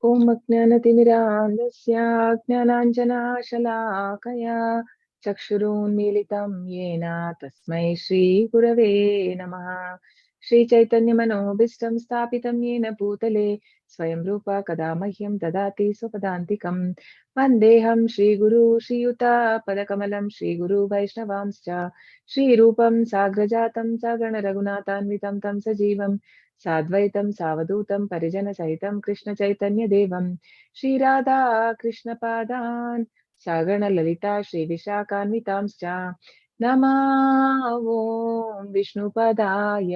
Om Ajnanatimirandasya Jnananjanashalaakaya Chakshurunmilitam Yena Tasmai Shri Gurave Namaha. Shri Chaitanya Manobhishtam Sthapitam Yena Bhutale Swayam Rupa Kada Mahyam Dadati Swapadantikam Vandeham Shri Guru Shri Yuta Padakamalam Shri Guru Vaishnavamscha Shri Rupam Sagrajatam Sagana Raghunathanvitam Tam Sajivam साद्वैतं सावधूतं परिजनसहितं कृष्णचैतन्यदेवं Shri Radha कृष्णपादान् सागणललिता श्रीविशाखान्वितांश्च नमो विष्णुपदाय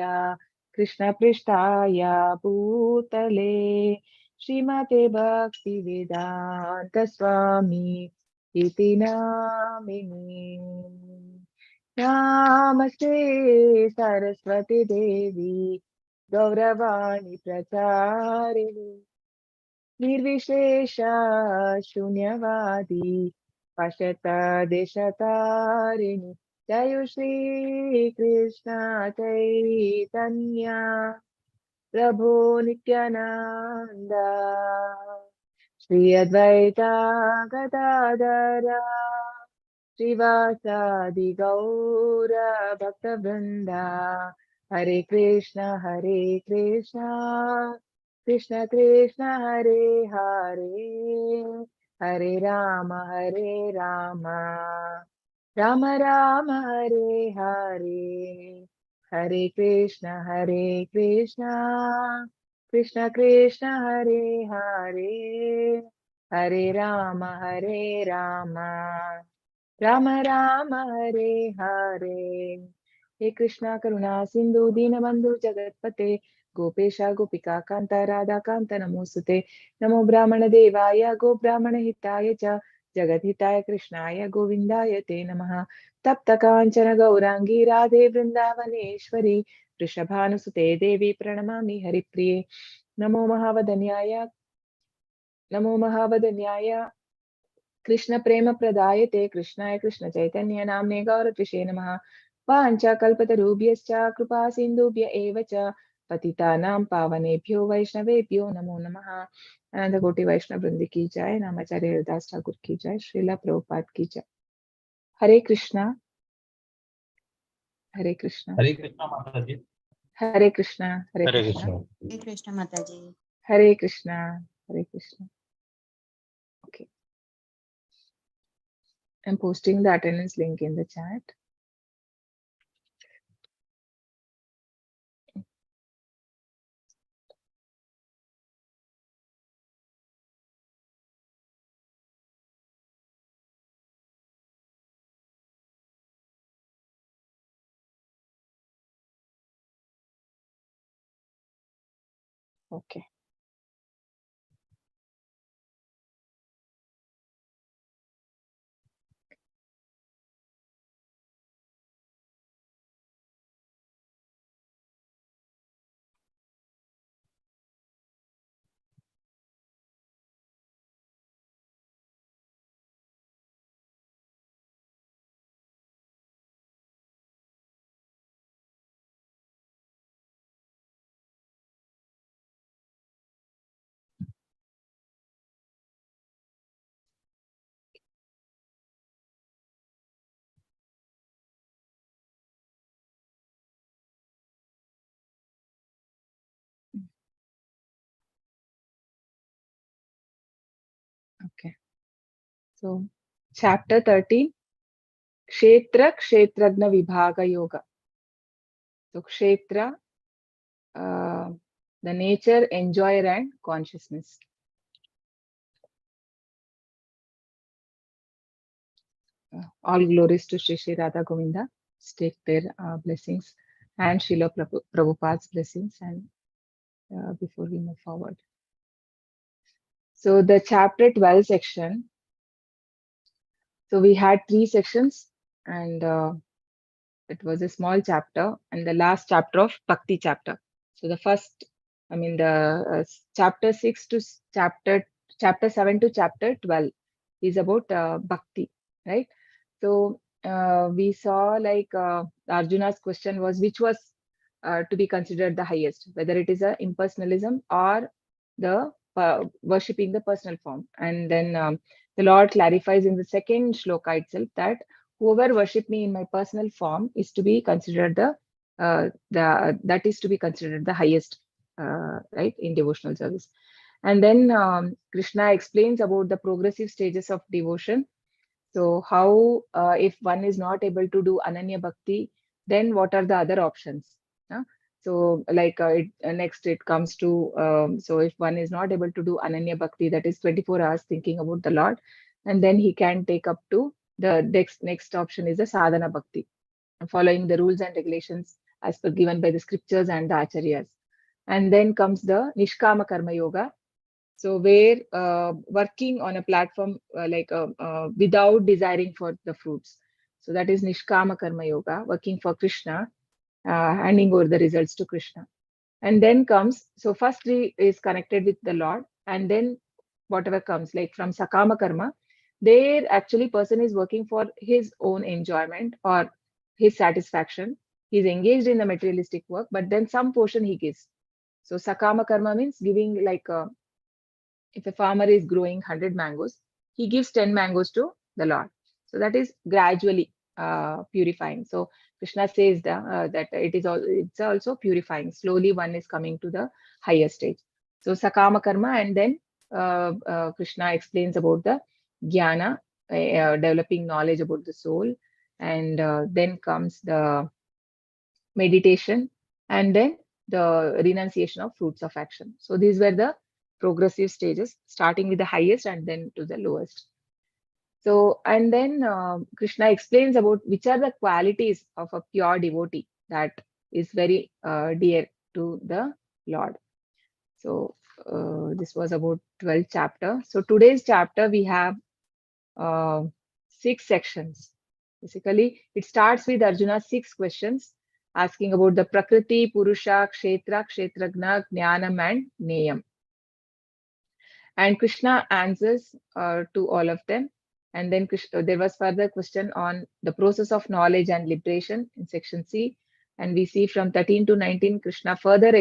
कृष्णपृष्ठाय भूतले श्रीमते भक्तिवेदान्तस्वामी इति नामिने नमस्ते सरस्वती देवी गौरवाणी प्रचारिणी निर्विशेषा शून्यवादी पश्यत देशतारिणी जय श्री कृष्ण चैतन्य प्रभु नित्यानंद श्री अद्वैता गदाधर श्रीवासादि गौर भक्तवृंदा हरे कृष्णा कृष्ण कृष्ण हरे हरे हरे राम राम राम हरे हरे हरे कृष्ण कृष्ण कृष्ण हरे हरे हरे राम राम राम हरे हरे हे कृष्णा करुणा सिंधु दीनबंधु जगत्पते गोपेशा गोपिका कांत राधा कांत नमोस्तुते नमो ब्राह्मण देवाय गो ब्राह्मण हिताय च जगत हिताय कृष्णाय गोविंदाय ते नमः तप्त कांचन गौरांगी राधे वृंदावनेश्वरी वृषभानुसुते देवी प्रणमामि हरिप्रिये नमो महावदन्याय कृष्ण प्रेम प्रदायते कृष्णाय कृष्ण चैतन्य नाम्ने गौरत्विषे नमः वाञ्छाकल्पतरुभ्यश्च कृपा सिन्धुभ्य एव च पतितानां पावनेभ्यो वैष्णवेभ्यो नमो नमः। अनंत कोटि वैष्णव वृंद की जय। नामाचार्य हरिदास ठाकुर की जय। श्रीला प्रभुपाद की जय। हरे कृष्णा हरे कृष्णा माताजी। हरे कृष्णा हरे हरे कृष्णा हरे कृष्ण माताजी। हरे कृष्णा हरे Krishna. Okay, I'm posting the attendance link in the chat. Okay. Okay. So, chapter 13, Kshetragna Vibhaga Yoga. So, Kshetra, the nature, enjoyer, and consciousness. All glories to Shri Shri Radha Govinda. Take their blessings and Srila Prabhupada's blessings. And before we move forward. So, the chapter 12 section. So, we had 3 sections, and it was a small chapter, and the last chapter of Bhakti chapter. So the first, I mean the chapter 6 to chapter 7 to chapter 12 is about Bhakti, right? So we saw like Arjuna's question was which was to be considered the highest, whether it is a impersonalism or the worshipping the personal form. And then the Lord clarifies in the second shloka itself that whoever worship me in my personal form is to be considered that is to be considered the highest, right, in devotional service. And then Krishna explains about the progressive stages of devotion. So how, if one is not able to do Ananya Bhakti, then what are the other options? Huh? So like next it comes to, so if one is not able to do Ananya Bhakti, that is 24 hours thinking about the Lord, and then he can take up to the next option is the Sadhana Bhakti, following the rules and regulations as per given by the scriptures and the acharyas. And then comes the Nishkama Karma Yoga, so where working on a platform without desiring for the fruits. So that is Nishkama Karma Yoga, working for Krishna, handing over the results to Krishna. And then comes, so first is connected with the Lord, and then whatever comes, like from Sakama Karma, there actually person is working for his own enjoyment or his satisfaction. He's engaged in the materialistic work, but then some portion he gives. So Sakama Karma means giving, like if a farmer is growing 100 mangoes, he gives 10 mangoes to the Lord. So that is gradually purifying. So Krishna says that it's also purifying. Slowly one is coming to the higher stage. So Sakama Karma, and then Krishna explains about the Jnana, developing knowledge about the soul. And then comes the meditation, and then the renunciation of fruits of action. So these were the progressive stages, starting with the highest and then to the lowest. So, and then Krishna explains about which are the qualities of a pure devotee that is very dear to the Lord. So this was about 12th chapter. So today's chapter we have 6 sections. Basically, it starts with Arjuna's 6 questions asking about the Prakriti, Purusha, Kshetra, Kshetragna, Jnanam, and Neyam. And Krishna answers to all of them. And then there was further question on the process of knowledge and liberation in section C. And we see from 13 to 19, Krishna further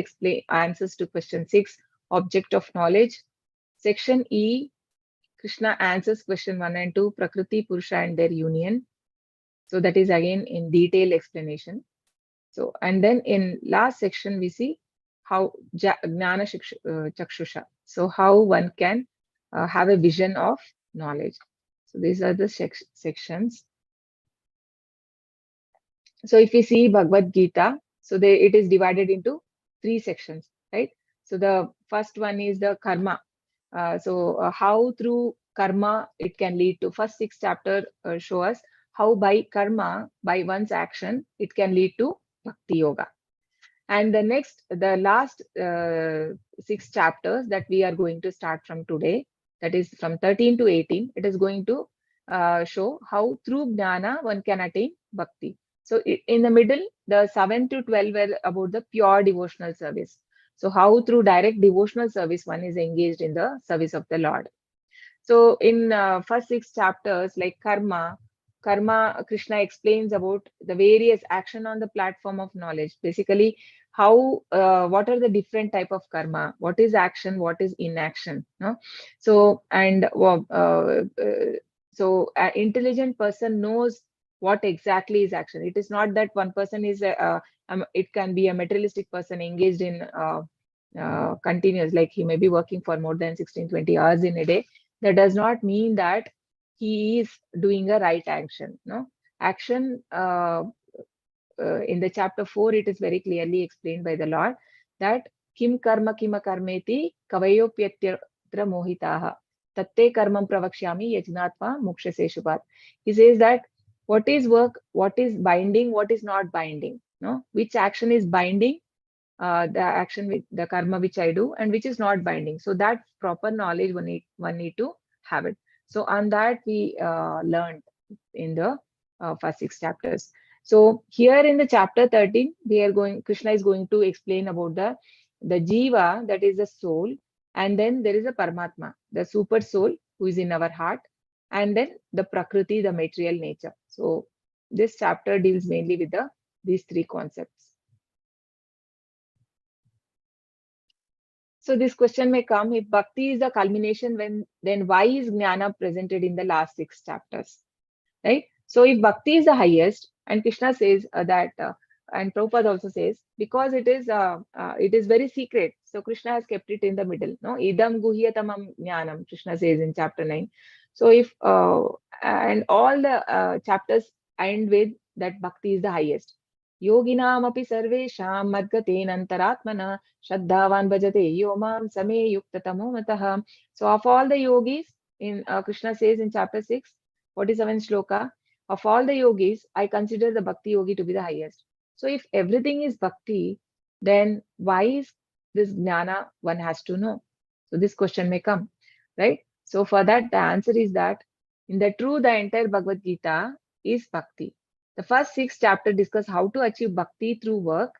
answers to question 6, object of knowledge. Section E, Krishna answers question 1 and 2, Prakriti, Purusha, and their union. So that is again in detailed explanation. So, and then in last section, we see how Jnana Chakshusha. So how one can have a vision of knowledge. So these are the sections. So if we see Bhagavad Gita, so it is divided into 3 sections, right? So the first one is the karma. How through karma it can lead to, first 6 chapters show us how by karma, by one's action, it can lead to Bhakti Yoga. And the last 6 chapters that we are going to start from today, that is from 13 to 18, it is going to show how through Jnana one can attain Bhakti. So in the middle, the 7 to 12 were about the pure devotional service. So how through direct devotional service one is engaged in the service of the Lord. So in first 6 chapters, like karma, Krishna explains about the various action on the platform of knowledge. Basically, how what are the different type of karma? What is action? What is inaction? No? So and an intelligent person knows what exactly is action. It is not that one person is it can be a materialistic person engaged in continuous, like he may be working for more than 16-20 hours in a day. That does not mean that he is doing a right action. No action. In the chapter 4, it is very clearly explained by the Lord that kim karma kima karmeti kavayopyatyatra mohitaha tatte karmam pravakshyami yajnatva mokshase shubhat. He says that what is work, what is binding, what is not binding. No, which action is binding, the action with the karma which I do, and which is not binding. So that proper knowledge one need to have it. So on that we learned in the first 6 chapters. So here in the chapter 13, Krishna is going to explain about the jiva, that is the soul, and then there is a Paramatma, the super soul who is in our heart, and then the Prakriti, the material nature. So this chapter deals mainly with these 3 concepts. So this question may come, if bhakti is the culmination, then why is jnana presented in the last 6 chapters? Right? So if bhakti is the highest, and Krishna says and Prabhupada also says, because it is very secret. So Krishna has kept it in the middle. No, idam guhyatamam jnanam, Krishna says in chapter 9. So if and all the chapters end with that bhakti is the highest. Yoginam api sarvesham madgaten antaratmana shraddhavan bhajate yomam same yuktatamo matah. So of all the yogis, in Krishna says in chapter 6, 47 shloka, of all the yogis, I consider the bhakti yogi to be the highest. So if everything is bhakti, then why is this jnana one has to know? So this question may come, right? So for that, the answer is that in the entire Bhagavad Gita is bhakti. The first 6 chapters discuss how to achieve bhakti through work.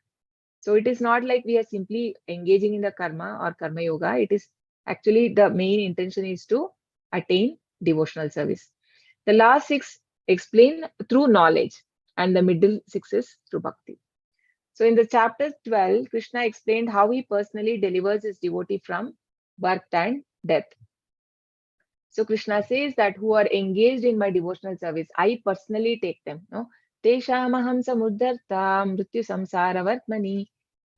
So it is not like we are simply engaging in the karma or karma yoga. It is actually the main intention is to attain devotional service. The last 6 explain through knowledge, and the middle 6 is through bhakti. So in the chapter 12, Krishna explained how he personally delivers his devotee from birth and death. So Krishna says that who are engaged in my devotional service, I personally take them. No, Teshamaham samudharta mrityu samsara vartmani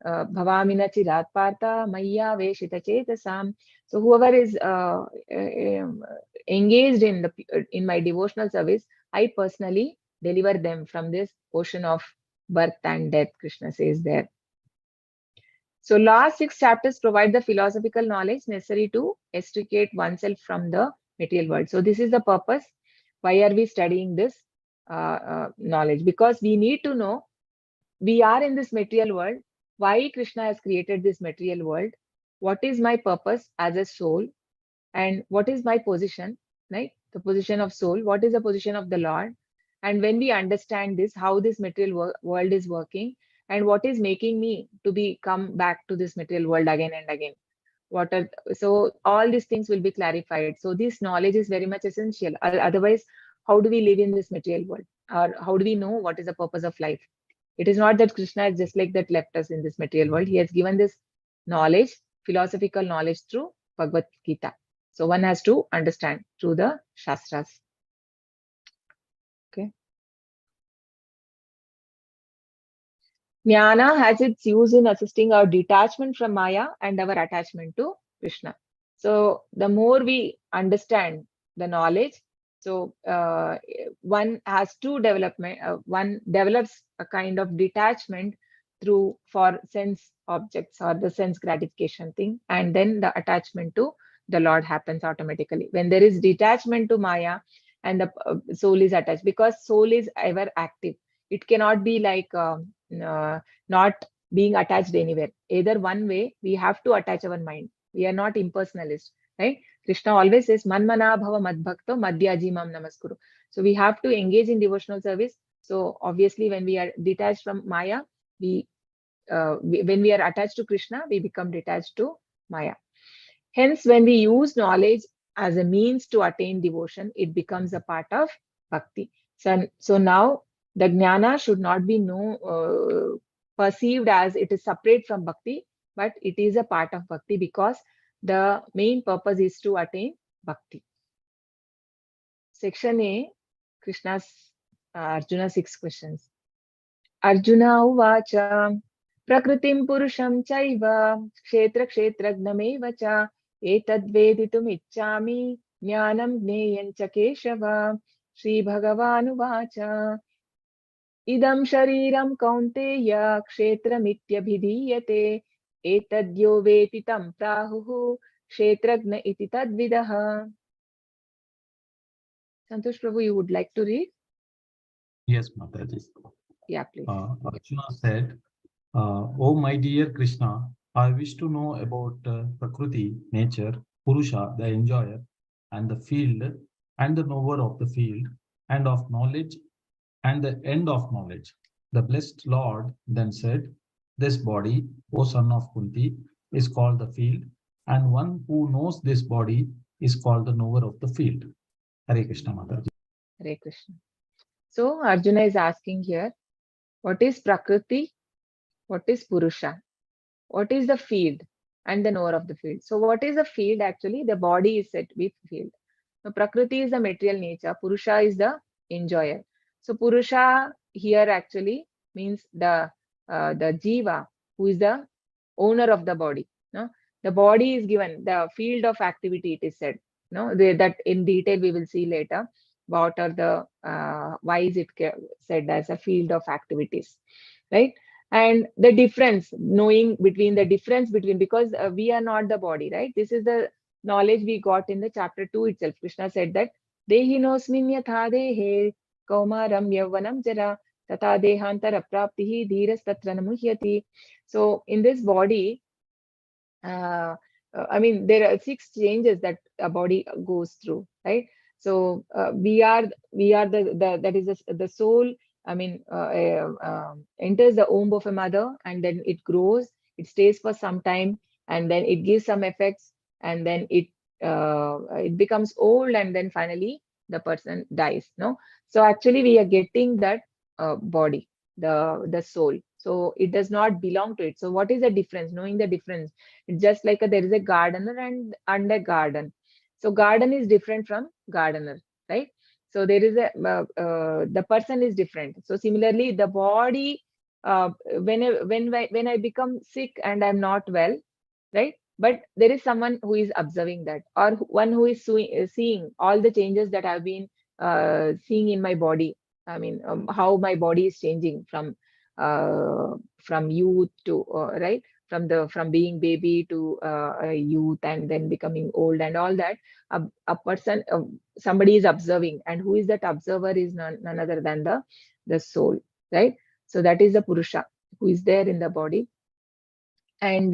bhavamina chirat partha maya veshita chetasam. So whoever is engaged in my devotional service, I personally deliver them from this ocean of birth and death, Krishna says there. So last 6 chapters provide the philosophical knowledge necessary to extricate oneself from the material world. So this is the purpose. Why are we studying this knowledge? Because we need to know we are in this material world. Why Krishna has created this material world? What is my purpose as a soul? And what is my position, right? The position of soul. What is the position of the Lord? And when we understand this, how this material world is working, and what is making me to come back to this material world again and again, so all these things will be clarified. So this knowledge is very much essential. Otherwise, how do we live in this material world, or how do we know what is the purpose of life? It is not that Krishna is just like that left us in this material world. He has given this knowledge, philosophical knowledge, through Bhagavad Gita. So one has to understand through the Shastras. Okay. Jnana has its use in assisting our detachment from Maya and our attachment to Krishna. So the more we understand the knowledge, so one has to one develops a kind of detachment for sense objects or the sense gratification thing, and then the attachment to the Lord happens automatically. When there is detachment to Maya and the soul is attached, because soul is ever active. It cannot be like not being attached anywhere. Either one way, we have to attach our mind. We are not impersonalist, right? Krishna always says, Manmana bhava madbhakto madhyaji mam namaskuru. So we have to engage in devotional service. So obviously, when we are detached from Maya, when we are attached to Krishna, we become detached to Maya. Hence, when we use knowledge as a means to attain devotion, it becomes a part of bhakti. So now the jnana should not be perceived as it is separate from bhakti, but it is a part of bhakti, because the main purpose is to attain bhakti. Section A, Krishna's Arjuna 6 questions. Arjuna uvacha prakritim purusham chaiva kshetragnameva cha etadveditum jnanam jneyam cha keshava. Shri Bhagavan uvacha idam shariram kaunteya kshetramityabhidiyate etadyo vetitam prahuhu kshetragna iti tadvidaha. Santosh Prabhu, you would like to read? Yes, Mataji. Yeah, please. Arjuna said, "Oh my dear Krishna, I wish to know about Prakriti, nature, Purusha, the enjoyer, and the field, and the knower of the field, and of knowledge, and the end of knowledge." The blessed Lord then said, "This body, O son of Kunti, is called the field, and one who knows this body is called the knower of the field." Hare Krishna, Mataji. Hare Krishna. So Arjuna is asking here, what is Prakriti? What is Purusha? What is the field? and the knower of the field. So what is a field actually? The body is said to be field. So Prakriti is the material nature, Purusha is the enjoyer. So Purusha here actually means the Jiva, who is the owner of the body. No? The body is given the field of activity, it is said. No, that in detail we will see later. What are the why is it said as a field of activities, right? And the difference, knowing between the difference between, because we are not the body, right? This is the knowledge we got in the chapter 2 itself. Krishna said that dehinosmin yatha dehe kaumaram yavvanam jara tata dehantara praptihi dhiras tatra namuhyati. So in this body, uh, I mean, there are 6 changes that a body goes through, right? So we are the that is the soul. I mean, enters the womb of a mother, and then it grows. It stays for some time, and then it gives some effects, and then it becomes old, and then finally the person dies. No, so actually we are getting that body, the soul. So it does not belong to it. So what is the difference? Knowing the difference, it's just like there is a gardener and a garden. So garden is different from gardener, right? So there is the person is different. So similarly, the body, when I become sick and I'm not well, right? But there is someone who is observing that, or one who is seeing all the changes that I've been seeing in my body. I mean, how my body is changing from youth to right, from being baby to a youth, and then becoming old, and all that. A person, somebody is observing, and who is that observer is none other than the soul, right? So that is the Purusha who is there in the body. And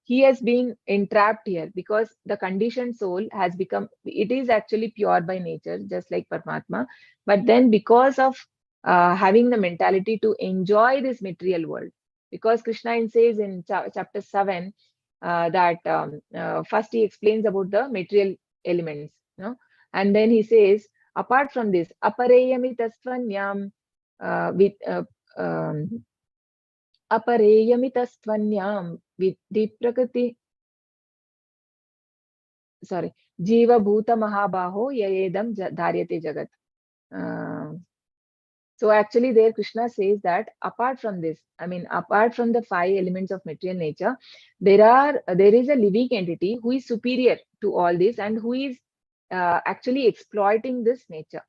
he has been entrapped here because the conditioned soul has become, it is actually pure by nature, just like Paramatma. But then because of having the mentality to enjoy this material world, because Krishna says in chapter 7 that first he explains about the material elements, no? And then he says, apart from this, apareyamitastvanyam with अपरेयमितस्त्वन्यां विद्धि प्रकृति, sorry, जीवभूत महाबाहो ययेदं धार्यते jagat. Uh, so actually there Krishna says that apart from this, I mean, apart from the 5 elements of material nature, there is a living entity who is superior to all this, and who is actually exploiting this nature.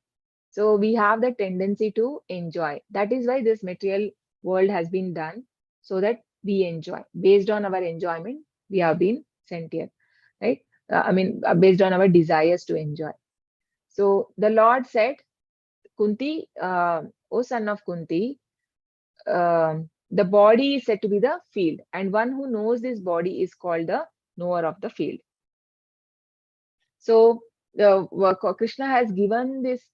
So we have the tendency to enjoy. That is why this material world has been done, so that we enjoy. Based on our enjoyment, we have been sent here, right? I mean, based on our desires to enjoy. So the Lord said, Kunti, O son of Kunti, the body is said to be the field, and one who knows this body is called the knower of the field. So Krishna has given this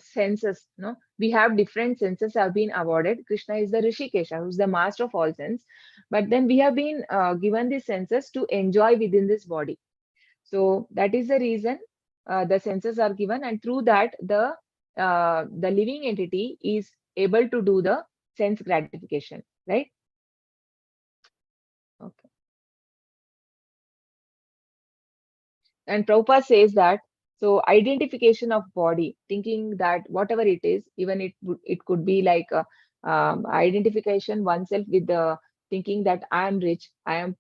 senses. No, we have different senses have been awarded. Krishna is the Rishikesha, who's the master of all sense. But then we have been given these senses to enjoy within this body. So that is the reason the senses are given, and through that the living entity is able to do the sense gratification, right? Okay. And Prabhupada says that, so identification of body, thinking that whatever it is, even it could be like identification oneself with the thinking that I am rich, I am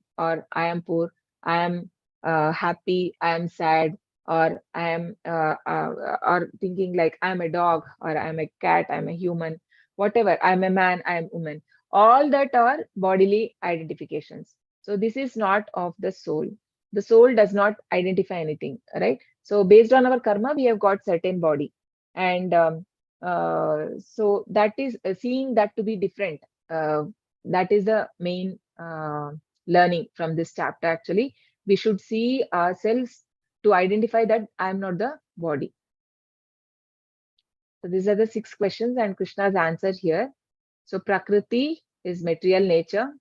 poor, I am happy, I am sad, or I am or thinking like I am a dog, or I am a cat, I am a human, whatever, I am a man, I am woman. All that are bodily identifications. So this is not of the soul. The soul does not identify anything, right? So based on our karma, we have got certain body, and so that is seeing that to be different. That is the main learning from this chapter. Actually, we should see ourselves to identify that I am not the body. So these are the 6 questions, and Krishna's answer here. So Prakriti is material nature.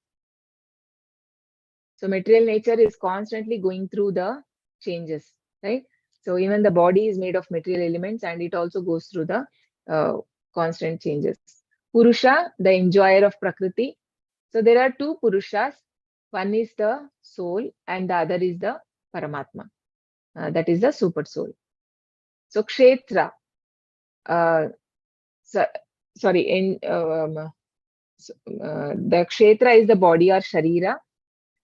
So material nature is constantly going through the changes, right? So even the body is made of material elements, and it also goes through the constant changes. Purusha, the enjoyer of Prakriti. So there are 2 Purushas. One is the soul and the other is the Paramatma. That is the super soul. So Kshetra, uh, so, sorry, the Kshetra is the body or Sharira,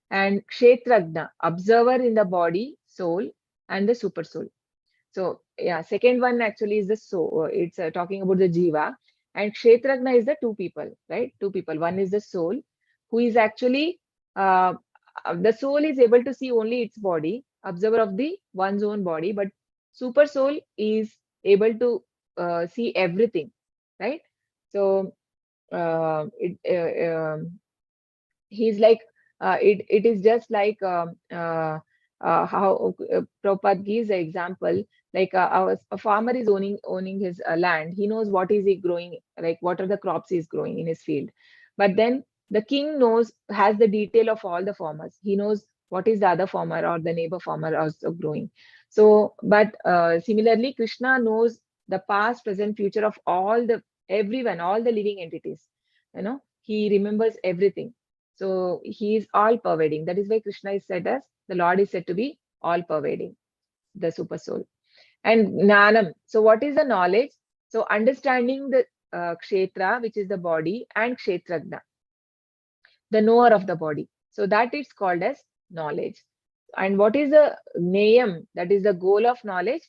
and Kshetragna, observer in the body, soul, and the super soul. So yeah, second one actually is the soul. It's talking about the Jiva, and Kshetragna is the two people, right? Two people. One is the soul, who is actually uh, the soul is able to see only its body, observer of the one's own body, but super soul is able to see everything, right? So it he's like it is just like how Prabhupada gives an example, like a farmer is owning his land. He knows what is he growing, like what are the crops he's growing in his field. But then the king has the detail of all the farmers. He knows what is the other farmer or the neighbor farmer also growing. So but similarly Krishna knows the past, present, future of everyone, all the living entities. He remembers everything. So he is all pervading. That is why Krishna is said as the Lord is said to be all pervading, the super soul. And Gnanam. So what is the knowledge? So understanding the Kshetra, which is the body, and Kshetragna, the knower of the body. So that is called as knowledge. And what is the Nayam? That is the goal of knowledge,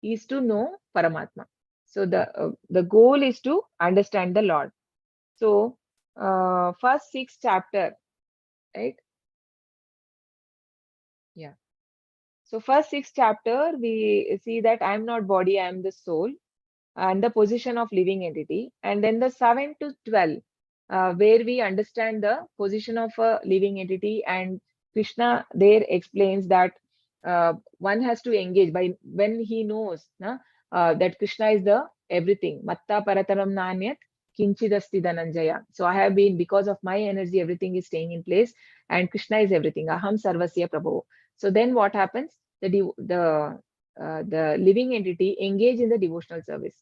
is to know Paramatma. So the goal is to understand the Lord. So first six chapter, right? Yeah. So first six chapter, we see that I am not body, I am the soul, and the position of living entity. And then the 7 to 12, where we understand the position of a living entity. And Krishna there explains that one has to engage by when he knows that Krishna is the everything. Matta parataram nanyat kinchidasti dhananjaya. So I have been, because of my energy, everything is staying in place, and Krishna is everything. Aham sarvasya prabhu. So then what happens? The living entity engage in the devotional service.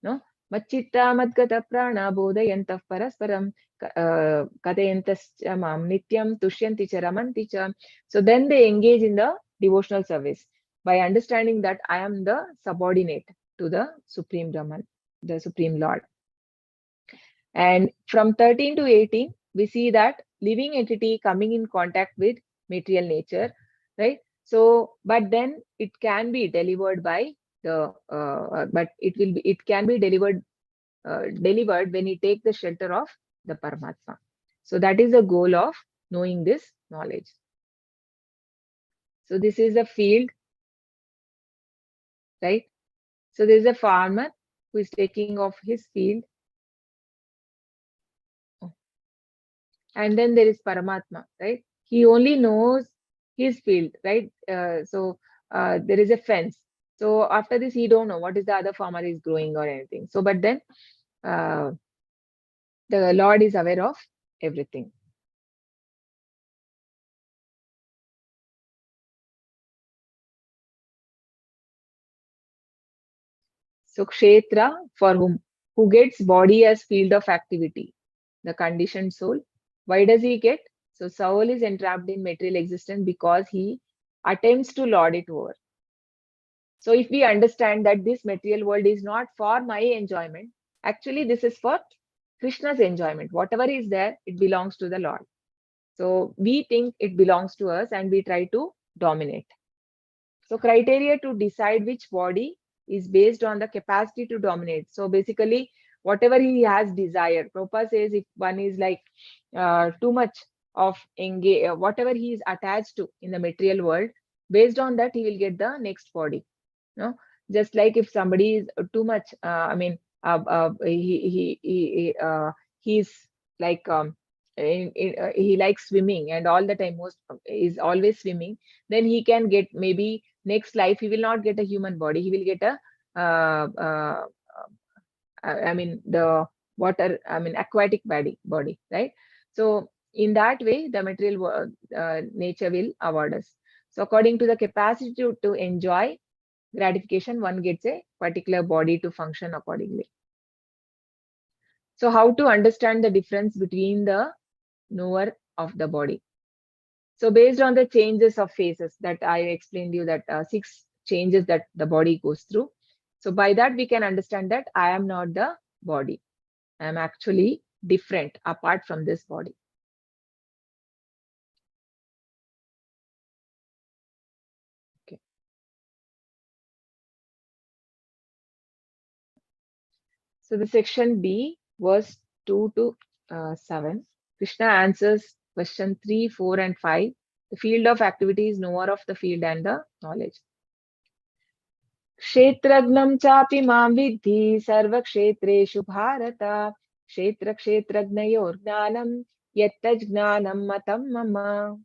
No, Machitta Madgata Prana Bodhayantah Parasparam Katayantascha Mam Nityam Tushyanti cha Ramanti cha. So then they engage in the devotional service by understanding that I am the subordinate to the Supreme Brahman, the Supreme Lord. And from 13 to 18, we see that living entity coming in contact with material nature, right? So, but then it can be delivered by it can be delivered when you take the shelter of the Paramatma. So that is the goal of knowing this knowledge. So this is a field, right? So there is a farmer who is taking off his field, and then there is Paramatma, right? He only knows his field, right? There is a fence. So after this, he don't know what is the other farmer is growing or anything. So, but then uh, the Lord is aware of everything. So Kshetra, for whom? Who gets body as field of activity, the conditioned soul. Why does he get? So soul is entrapped in material existence because he attempts to lord it over. So if we understand that this material world is not for my enjoyment, actually this is for Krishna's enjoyment. Whatever is there, it belongs to the Lord. So we think it belongs to us and we try to dominate. So criteria to decide which body is based on the capacity to dominate. So basically, whatever he has desired, Prabhupada says if one is like too much of whatever he is attached to in the material world, based on that he will get the next body. No, just like if somebody is too much, he's like he likes swimming and all the time most is always swimming, then he can get maybe next life he will not get a human body, he will get a the water, aquatic body, right? So in that way the material nature will award us. So according to the capacity to enjoy gratification, one gets a particular body to function accordingly. So how to understand the difference between the knower of the body? So based on the changes of phases that I explained you, that 6 changes that the body goes through. So by that we can understand that I am not the body. I am actually different apart from this body. Okay. So the section B, verse 2 to 7. Krishna answers question 3, 4, and 5. The field of activity is knower of the field and the knowledge. Kshetragnam chapi mam vidhi sarva kshetreshu bharata kshetra kshetragnayor jnanam yattaj jnanam matam mama.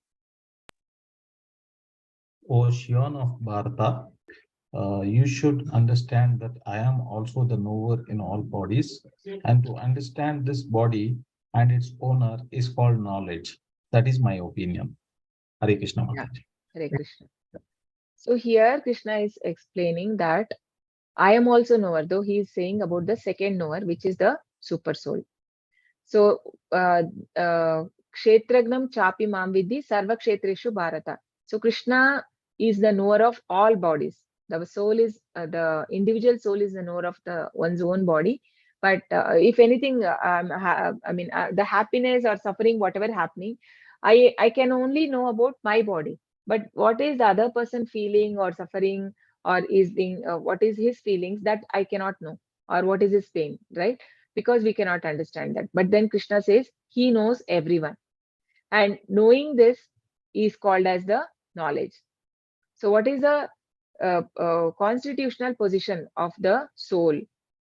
Ocean of Bharata, you should understand that I am also the knower in all bodies, and to understand this body and its owner is called knowledge. That is my opinion. Hare Krishna Mataji. Hare Krishna. So here Krishna is explaining that I am also knower, though he is saying about the second knower, which is the super soul. So Kshetragnam chapi mam vidhi sarva kshetreshu bharata. So Krishna is the knower of all bodies. The soul is the individual soul is the knower of the one's own body. But if anything, the happiness or suffering, whatever happening, I can only know about my body. But what is the other person feeling or suffering, or is being what is his feelings, that I cannot know, or what is his pain, right? Because we cannot understand that. But then Krishna says he knows everyone. And knowing this is called as the knowledge. So what is the constitutional position of the soul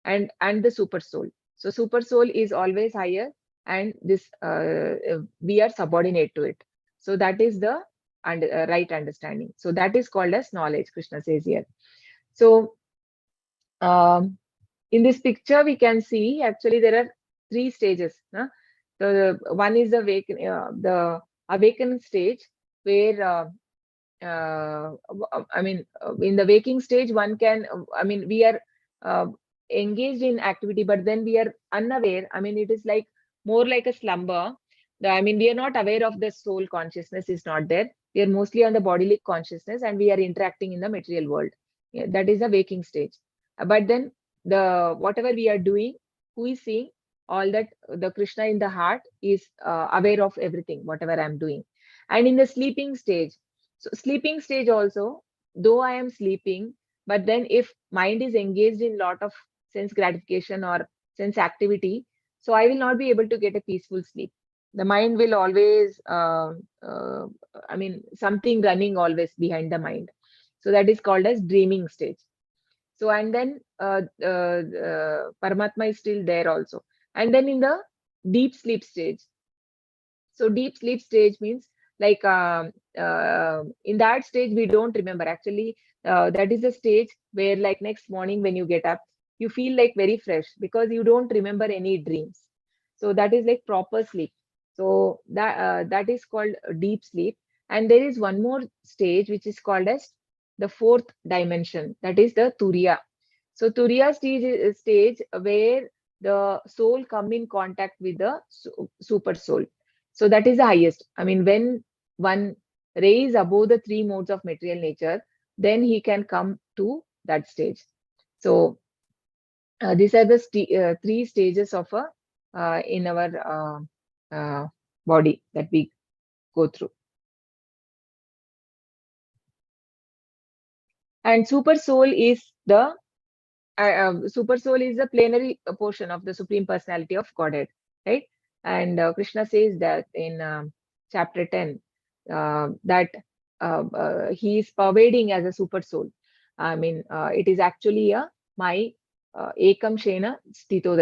and the super soul? So super soul is always higher, and this we are subordinate to it. So that is the right understanding. So that is called as knowledge, Krishna says here. So in this picture, we can see actually there are 3 stages. The one is the awakened stage, where in the waking stage, one can, we are engaged in activity, but then we are unaware. It is like more like a slumber. We are not aware of the soul consciousness is not there. We are mostly on the bodily consciousness, and we are interacting in the material world. Yeah, that is the waking stage. But then the whatever we are doing, who is seeing all that? The Krishna in the heart is aware of everything, whatever I am doing. And in the sleeping stage, so sleeping stage also, though I am sleeping, but then if mind is engaged in lot of sense gratification or sense activity, so I will not be able to get a peaceful sleep. The mind will always, something running always behind the mind. So that is called as dreaming stage. So and then Paramatma is still there also. And then in the deep sleep stage. So deep sleep stage means like in that stage we don't remember actually. That is the stage where like next morning when you get up, you feel like very fresh because you don't remember any dreams. So that is like proper sleep. So that is called deep sleep. And there is one more stage which is called as the fourth dimension, that is the Turiya. So Turiya stage is a stage where the soul come in contact with the super soul. So that is the highest. When one raise above the 3 modes of material nature, then he can come to that stage. So these are the 3 stages of in our body that we go through. And super soul is the plenary portion of the Supreme Personality of Godhead, right? And Krishna says that in chapter 10 that he is pervading as a super soul. It is actually my ekam shena stito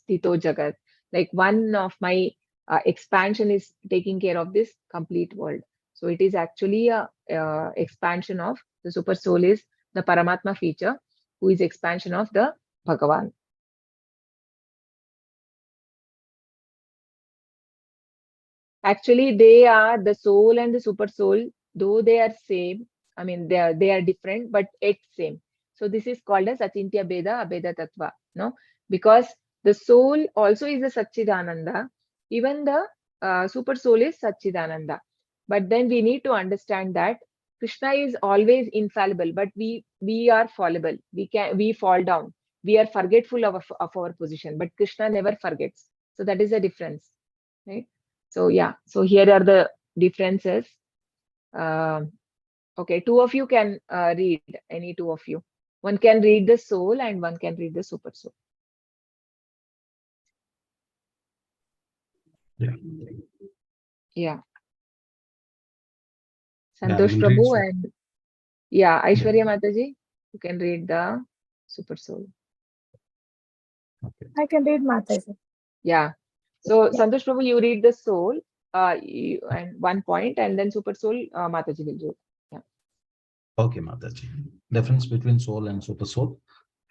jagat. Like one of my expansion is taking care of this complete world. So it is actually a expansion of the super soul is the Paramatma feature, who is expansion of the Bhagavan. Actually, they are the soul and the super soul, though they are same. They are different, but it's same. So this is called as Achintya Beda Abeda Tattva. No, because the soul also is a Satchidananda. Even the super soul is Satchidananda. But then we need to understand that Krishna is always infallible, but we are fallible. We fall down. We are forgetful of our position, but Krishna never forgets. So that is the difference, right? So yeah, so here are the differences. Okay, two of you can read, any two of you. One can read the soul and one can read the super soul. Yeah. Yeah. Yeah, I Santosh will read. Prabhu and yeah, Aishwarya Mataji, you can read the super soul. Okay. I can read Mataji. Yeah. So Santosh Prabhu, you read the soul, and 1 point, and then super soul, Mataji will do. Yeah. Okay, Mataji. Difference between soul and super soul.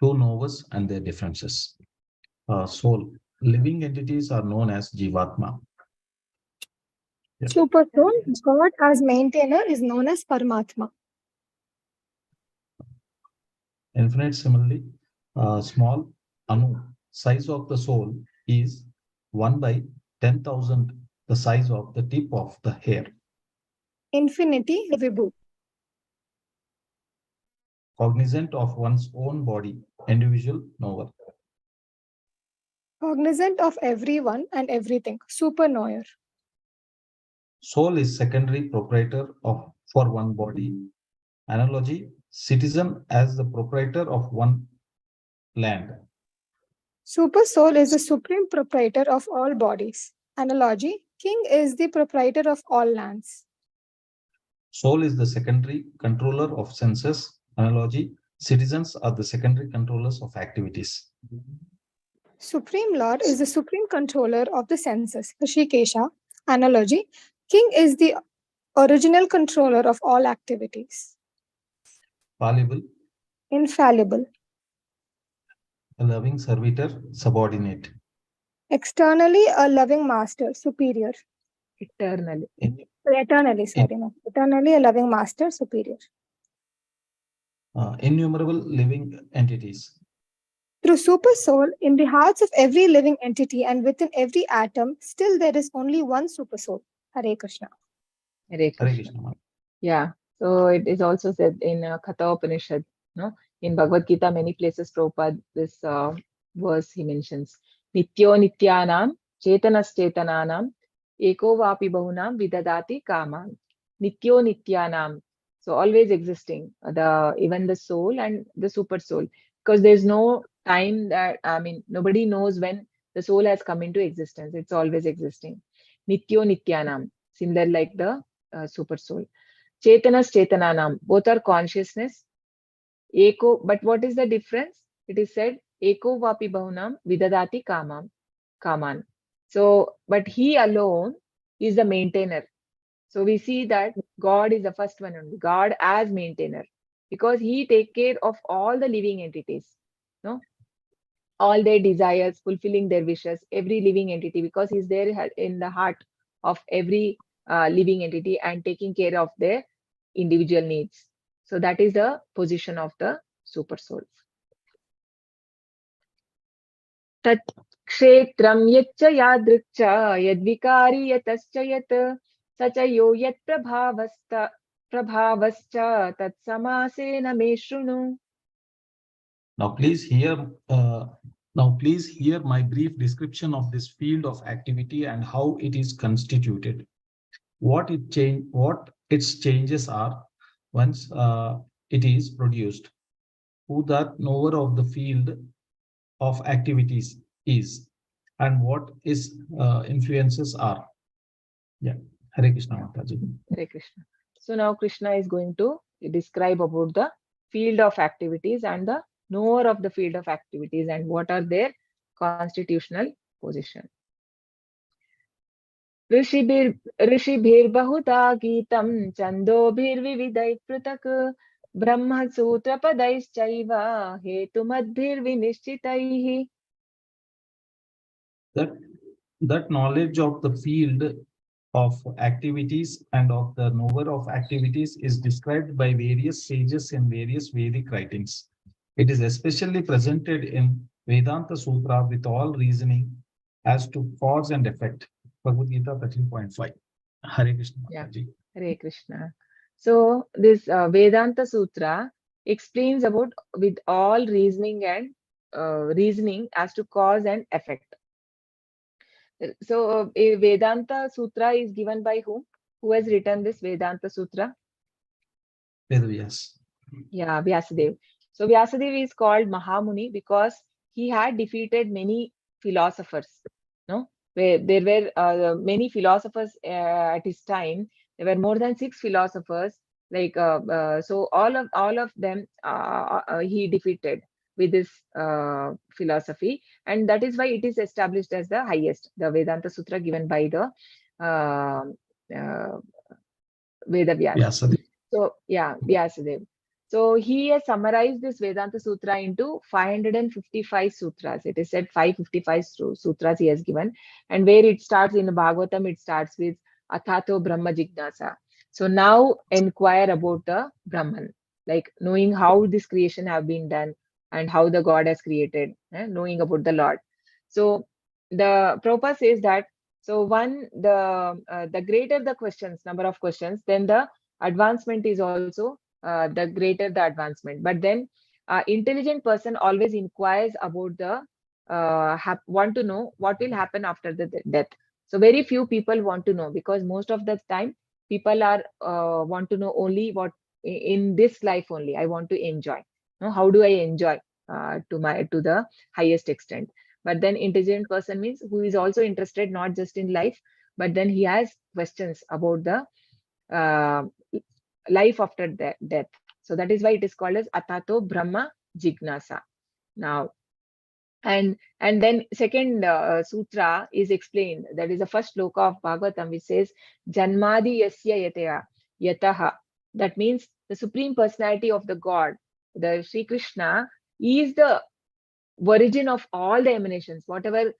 Two novas and their differences. Soul. Living entities are known as Jivatma. Yeah. Super soul, God as maintainer is known as Paramatma. Infinite similarly, small anu, size of the soul is 1 by 10,000, the size of the tip of the hair. Infinity, Vibhu. Cognizant of one's own body, individual knower. Cognizant of everyone and everything, superknower. Soul is secondary proprietor of for one body. Analogy, citizen as the proprietor of one land. Super soul is the supreme proprietor of all bodies. Analogy, king is the proprietor of all lands. Soul is the secondary controller of senses. Analogy, citizens are the secondary controllers of activities. Supreme Lord is the supreme controller of the senses. Rishikesha. Analogy, king is the original controller of all activities. Fallible, Infallible. a loving servitor, subordinate. Externally, a loving master, superior. Eternally. Eternally, Eternally, a loving master, superior. Innumerable living entities. Through super soul, in the hearts of every living entity and within every atom, still there is only one super soul. Hare Krishna. Hare Hare Krishna. Krishna. Yeah. So it is also said in Katha Upanishad, no? In Bhagavad Gita, many places Prabhupada, this verse he mentions. Nityo nityanam chetanas chetananam eko vapi bahunam vidadati kaman. Nityo nityanam. So always existing, even the soul and the super soul. Because there's no time that, I mean, nobody knows when the soul has come into existence. It's always existing. Nityo nityanam. Similar like the super soul. Chetanas chetananam, both are consciousness. Eko, but what is the difference? It is said, Eko vapi bahunam vidadati kaman. So, but he alone is the maintainer. So we see that God is the first one only, God as maintainer, because he take care of all the living entities, no? All their desires, fulfilling their wishes, every living entity, because he's there in the heart of every living entity and taking care of their individual needs. So that is the position of the super soul. Tat kshetram yaccha yadrikcha yadvikari yatascha yat sachayo yat prabhavascha tat samasena me shrunu. Now please hear my brief description of this field of activity and how it is constituted. What its changes are once it is produced. Who that knower of the field of activities is, and what its influences are. Yeah, Hare Krishna Mataji. Hare Krishna. So now Krishna is going to describe about the field of activities and the knower of the field of activities and what are their constitutional position. ऋषिभिर्बहुधा गीतं छन्दोभिर्विविधैः पृथक् ब्रह्मसूत्रपदैश्चैव हेतुमद्भिर्विनिश्चितैः. That knowledge of the field of activities and of the knower of activities is described by various sages in various Vedic writings. It is especially presented in Vedanta Sutra with all reasoning as to cause and effect. Bhagavad Gita 13.5. Hare Krishna Yeah. Mataji. Hare Krishna. So this Vedanta Sutra explains about with all reasoning and reasoning as to cause and effect. So a Vedanta Sutra is given by whom? Who has written this Vedanta Sutra? Vedavyas. Yeah, Vyasadeva. So Vyasadeva is called Mahamuni because he had defeated many philosophers. No, where there were many philosophers at his time. There were more than 6 philosophers. So all of them he defeated with this philosophy, and that is why it is established as the highest, the Vedanta Sutra given by the uh, uh, Vedavyas. Vyasadeva. So yeah, Vyasadeva. So he has summarized this Vedanta Sutra into 555 sutras. It is said 555 sutras he has given. And where it starts in the Bhagavatam, it starts with Athato Brahma Jignasa. So now inquire about the Brahman, like knowing how this creation have been done and how the God has created, knowing about the Lord. So the Prabhupada says that, so one, the greater the questions, number of questions, then the advancement is also the greater the advancement. But then intelligent person always inquires about the want to know what will happen after the death. So very few people want to know, because most of the time people are want to know only what in this life only. I want to enjoy. How do I enjoy to the highest extent? But then intelligent person means who is also interested not just in life, but then he has questions about the uh, life after death. So that is why it is called as Atato Brahma Jignasa. Now, and then second sutra is explained. That is the first sloka of Bhagavatam, which says Janmadi Yasya Yataha. That means the supreme personality of the God, the Sri Krishna, is the origin of all the emanations. Whatever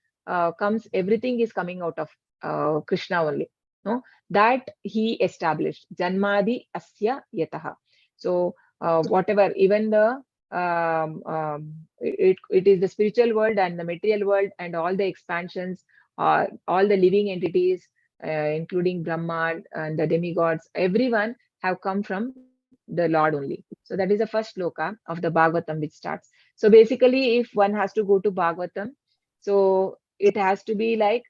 comes, everything is coming out of Krishna only. No, that he established. Janmadi Asya Yataha. So whatever, even the it is the spiritual world and the material world and all the expansions, all the living entities, including Brahma and the demigods, everyone have come from the Lord only. So that is the first sloka of the Bhagavatam which starts. So basically, if one has to go to Bhagavatam, so it has to be like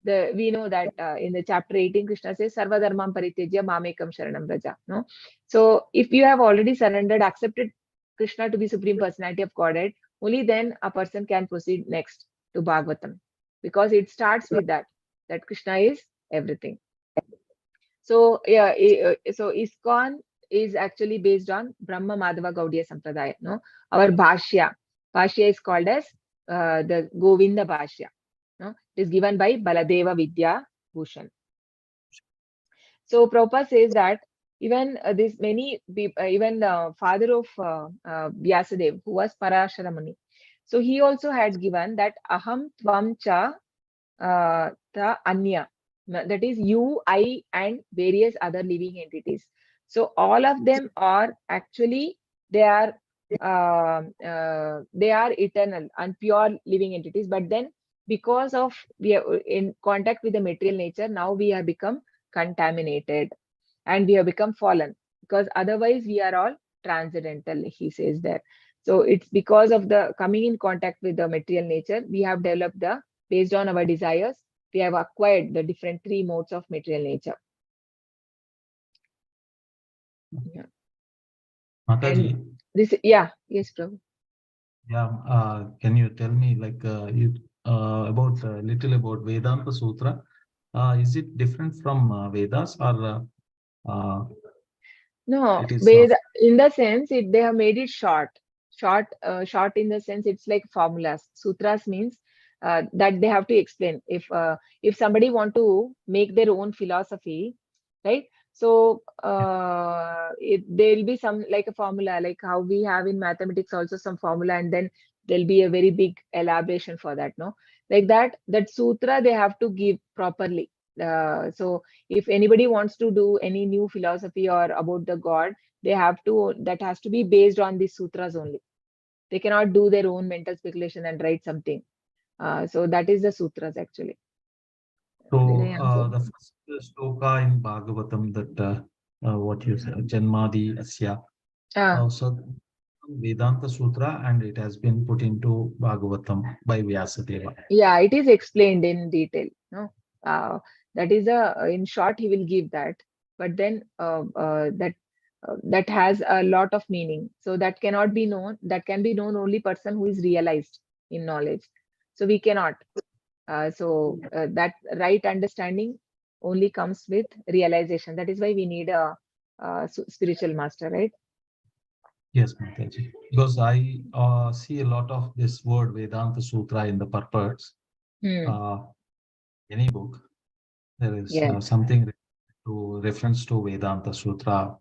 we know that in the chapter 18, Krishna says, Sarva Dharmam Paritejya Mamekam Sharanam Vraja. No? So if you have already surrendered, accepted Krishna to be Supreme Personality of Godhead, only then a person can proceed next to Bhagavatam. Because it starts with that Krishna is everything. So yeah, so ISKCON is actually based on Brahma Madhava Gaudiya Sampradaya. No, our Bhashya is called as the Govinda Bhashya. No, it is given by Baladeva Vidya Bhushan. So Prabhupada says that even this many people, even the father of Vyasadeva, who was Parashara Muni, so he also had given that Aham Tvam Cha the Anya, that is you, I, and various other living entities. So all of them are actually they are eternal and pure living entities. But then because of we are in contact with the material nature, now we have become contaminated and we have become fallen, because otherwise we are all transcendental, he says there. So it's because of the coming in contact with the material nature, we have developed the, based on our desires, we have acquired the different 3 modes of material nature. Yeah. Mataji, And this, yeah, yes, Prabhu. yeah, can you tell me like you about little about Vedanta Sutra? Is it different from Vedas or No, it is in the sense they have made it short. Short in the sense it's like formulas. Sutras means that they have to explain. If somebody want to make their own philosophy, right? So there will be some like a formula, like how we have in mathematics also some formula, and then there'll be a very big elaboration for that. No, like that sutra they have to give properly. So if anybody wants to do any new philosophy or about the God, they have to, that has to be based on these sutras only. They cannot do their own mental speculation and write something. So that is the sutras actually. So Did I answer? the first shloka in Bhagavatam that what you said, Janmadi Asya. So Vedanta Sutra, and it has been put into Bhagavatam by Vyasadeva. Yeah, it is explained in detail. No, that is in short he will give that, but then that has a lot of meaning. So that cannot be known. That can be known only person who is realized in knowledge. So we cannot. That right understanding only comes with realization. That is why we need a spiritual master, right? Yes, Mataji. Because I see a lot of this word Vedanta Sutra in the purports. Hmm. Any book, there is Yes. something to reference to Vedanta Sutra.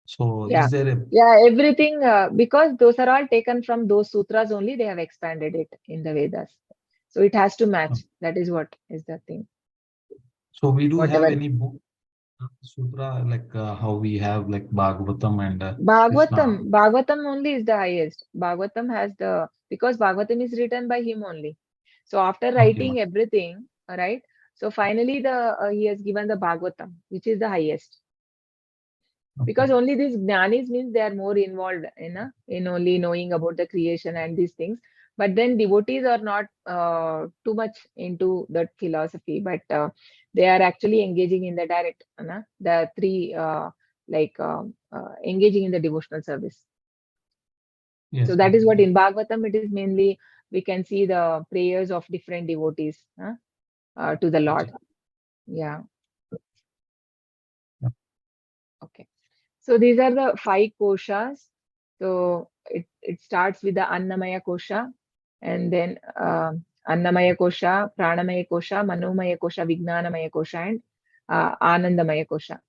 So Yeah. is there a Yeah, everything, because those are all taken from those sutras only, they have expanded it in the Vedas. So it has to match. That is what is the thing. so we do have Whatever. any book Sutra like how we have like Bhagavatam and Krishna? Bhagavatam only is the highest. Bhagavatam has because Bhagavatam is written by him only. So after Okay, writing everything, right? So finally he has given the Bhagavatam, which is the highest. Because okay. only these jnanis means they are more involved in only knowing about the creation and these things. But then devotees are not too much into that philosophy, but they are actually engaging in the direct, the three engaging in the devotional service. So Yes, that is what Mataji. in Bhagavatam it is mainly we can see the prayers of different devotees to the Lord. Mataji. Yeah. Yeah. Okay. So these are the 5 koshas. So it starts with the Annamaya kosha, and then Annamaya kosha, Pranamaya kosha, Manomaya kosha, Vijnanamaya kosha, and Anandamaya kosha.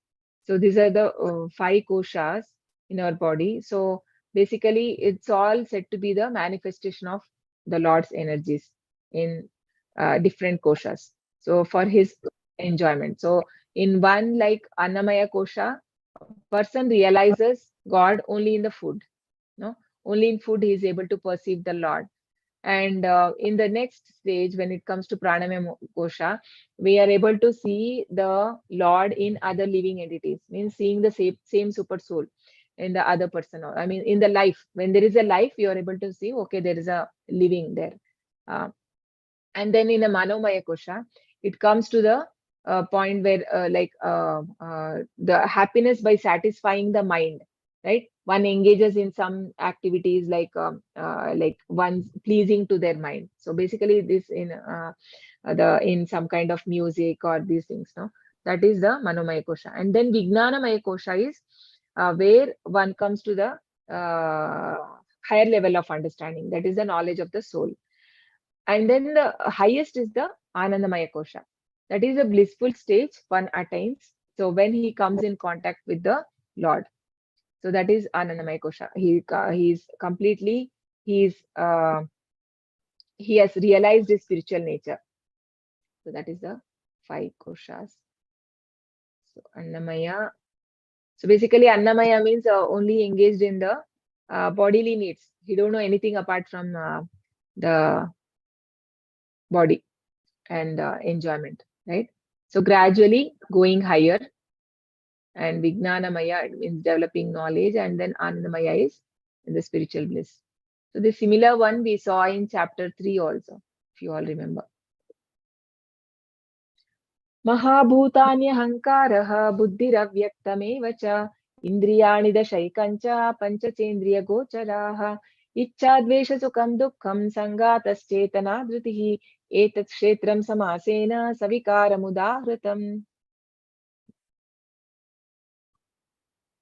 So these are the 5 koshas in our body. So basically, it's all said to be the manifestation of the Lord's energies in different koshas. So for his enjoyment. So in one like Annamaya kosha, person realizes God only in the food. No, only in food he is able to perceive the Lord. And in the next stage, when it comes to Pranamaya Kosha, we are able to see the Lord in other living entities, means seeing the same super soul in the other person. I mean, in the life, when there is a life, you are able to see, okay, there is a living there. Uh, and then in a Manomaya Kosha, it comes to the point where the happiness by satisfying the mind, right? One engages in some activities like one's pleasing to their mind. So basically this in some kind of music or these things, no? That is the Manomaya Kosha. And then Vijnanamaya Kosha is where one comes to the higher level of understanding, that is the knowledge of the soul. And then the highest is the Anandamaya Kosha. That is a blissful stage one attains. So when he comes in contact with the Lord. So that is Anandamaya Kosha. He's completely, he's he has realized his spiritual nature. So that is the 5 koshas. So Annamaya. So basically Annamaya means only engaged in the bodily needs. He don't know anything apart from the body and enjoyment, right? So gradually going higher, and Vijnanamaya means developing knowledge, and then Anandamaya is in the spiritual bliss. So the similar one we saw in chapter 3 also, if you all remember. महाभूतान्यहङ्कारः बुद्धिरव्यक्तमेव च इन्द्रियाणि दशैकञ्च पञ्चचेन्द्रियगोचराः इच्छाद्वेषसुखं दुःखं सङ्गातश्चेतना धृतिः एतत् क्षेत्रं समासेन सविकारमुदाहृतम्.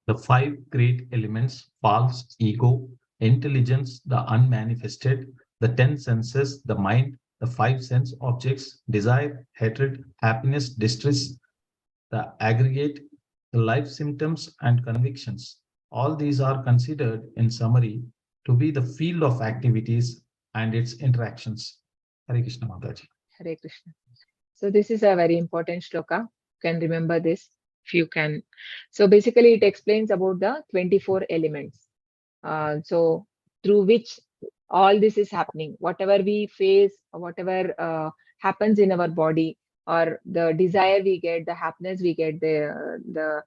The 5 great elements: false ego, intelligence, the unmanifested, the 10 senses, the mind, the 5 sense objects, desire, hatred, happiness, distress, the aggregate, the life symptoms and convictions. All these are considered in summary to be the field of activities and its interactions. Hare Krishna Mataji. Hare Krishna. So this is a very important shloka. You can remember this if you can. So basically it explains about the 24 elements. So through which all this is happening, whatever we face, whatever happens in our body, or the desire we get, the happiness we get, the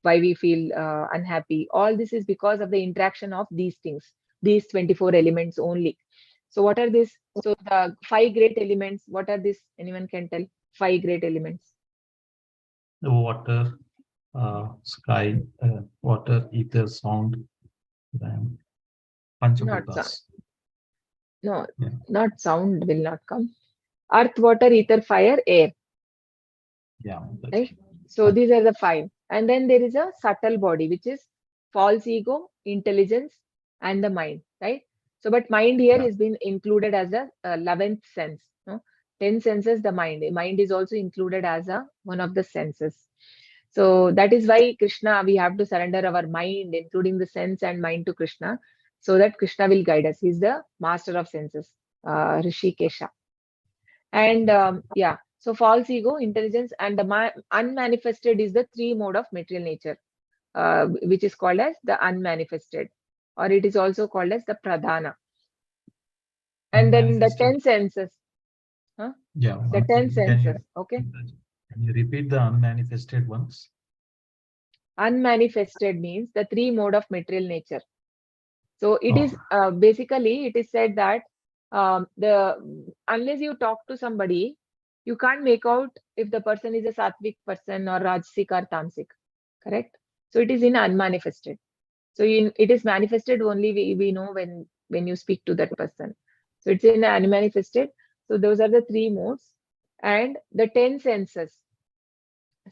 why we feel unhappy. All this is because of the interaction of these things, these 24 elements only. So what are these? So the 5 great elements, what are these? Anyone can tell? 5 great elements. The water, sky, water, ether, sound, then Not sound. Panchabhutas. No, Yeah. not sound will not come. Earth, water, ether, fire, air. Yeah. Right? So these are the 5. And then there is a subtle body, which is false ego, intelligence, and the mind, right? So, but mind here has been included as a 11th sense. No? 10 senses, the mind. The mind is also included as a one of the senses. So that is why Krishna, we have to surrender our mind, including the sense and mind, to Krishna, so that Krishna will guide us. He's the master of senses, Rishikesha. And yeah, so false ego, intelligence, and the unmanifested is the 3 mode of material nature, which is called as the unmanifested, or it is also called as the pradhana. And then the 10 senses. Huh? Yeah. The 10 senses. Okay. Can you repeat the unmanifested ones? Unmanifested means the 3 mode of material nature. So it is basically, it is said that unless you talk to somebody, you can't make out if the person is a sattvic person or rajasic or tamasic, correct? So it is in unmanifested. So it is manifested only we know when you speak to that person. So it's in unmanifested. So those are the 3 modes and the 10 senses.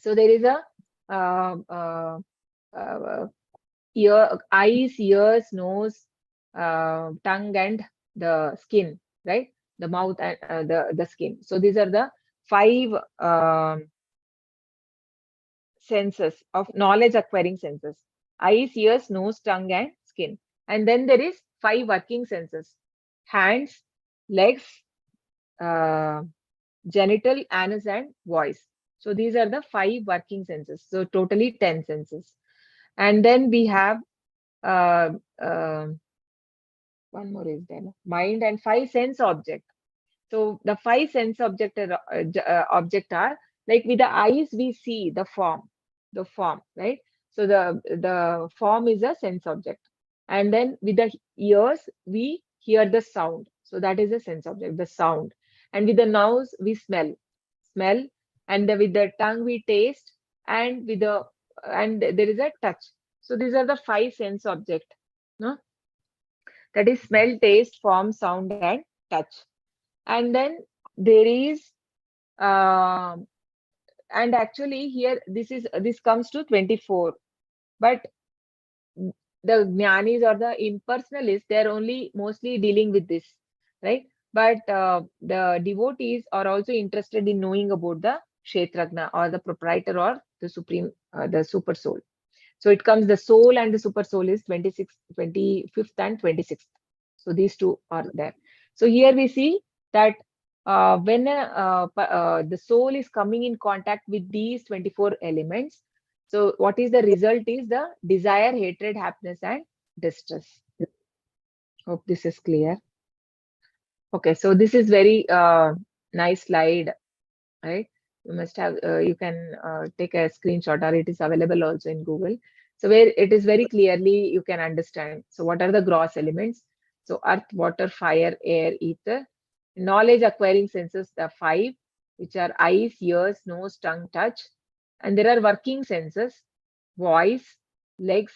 So there is a eyes, ears, nose, tongue, and the skin, right? The mouth and the skin. So these are the 5 senses of knowledge acquiring senses: eyes, ears, nose, tongue, and skin. And then there is 5 working senses: hands, legs, genital, anus, and voice. So these are the 5 working senses. So totally 10 senses. And then we have uh, uh, one more is there, mind and 5 sense object. So the 5 sense object are like with the eyes we see the form, right? So the form is a sense object, and then with the ears we hear the sound. So that is a sense object, the sound. And with the nose we smell, and with the tongue we taste, and there is a touch. So these are the 5 sense object, no? That is smell, taste, form, sound, and touch. And then there is and actually here this comes to 24, but the jnanis or the impersonalists, they're only mostly dealing with this, right? But the devotees are also interested in knowing about the Kshetragna, or the proprietor, or the supreme, the super soul. So it comes, the soul and the super soul is 26th, 25th and 26th. So these 2 are there. So here we see that when the soul is coming in contact with these 24 elements, so what is the result is the desire, hatred, happiness, and distress. Hope this is clear. Okay, so this is very nice slide, right? You must have, you can take a screenshot, or it is available also in Google. So where it is very clearly you can understand. So what are the gross elements? So earth, water, fire, air, ether. Knowledge acquiring senses, the 5, which are eyes, ears, nose, tongue, touch. And there are working senses: voice, legs,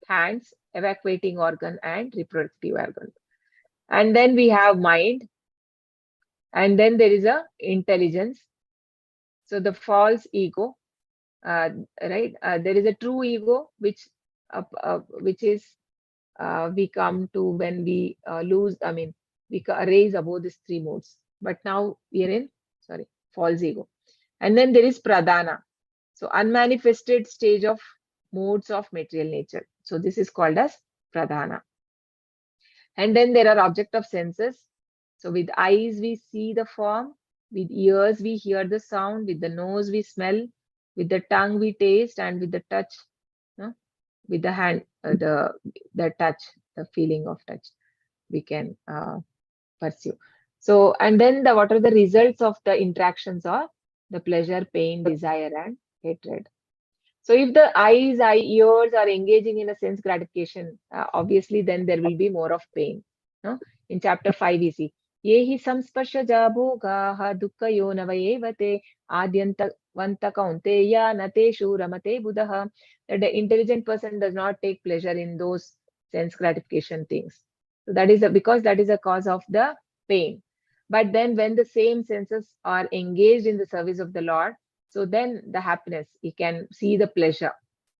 hands, evacuating organ, and reproductive organ. And then we have mind. And then there is a intelligence. So the false ego, right? There is a true ego, which is we come to when we lose. I mean, we raise above these 3 modes. But now we are in false ego. And then there is pradhana, so unmanifested stage of modes of material nature. So this is called as pradhana. And then there are object of senses. So with eyes we see the form, with ears we hear the sound, with the nose we smell, with the tongue we taste, and with the touch, with the hand, the touch, the feeling of touch, we can pursue. So, and then what are the results of the interactions are the pleasure, pain, desire, and hatred. So if the eyes, ears are engaging in a sense gratification, obviously then there will be more of pain. No? In chapter 5 we see, Yehi samsparshaja bhogaha dukkayo navayevate adyantavanta kaunteya nateshu ramate buddha. That the intelligent person does not take pleasure in those sense gratification things. So that is because that is a cause of the pain. But then when the same senses are engaged in the service of the Lord, so then the happiness, he can see the pleasure,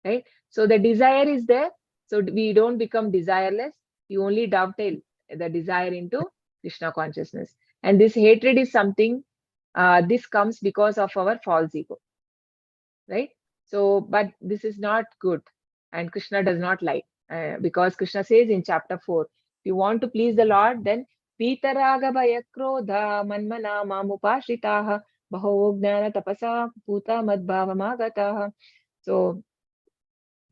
right? So the desire is there. So we don't become desireless. You only dovetail the desire into Krishna consciousness. And this hatred is something, this comes because of our false ego, right? So, but this is not good. And Krishna does not like, because Krishna says in chapter 4, if you want to please the Lord, then Pitaraga Bayakrodha Manmana Mamupashitaha Baho Gnana Tapasa Puta Madbhavamagataha. So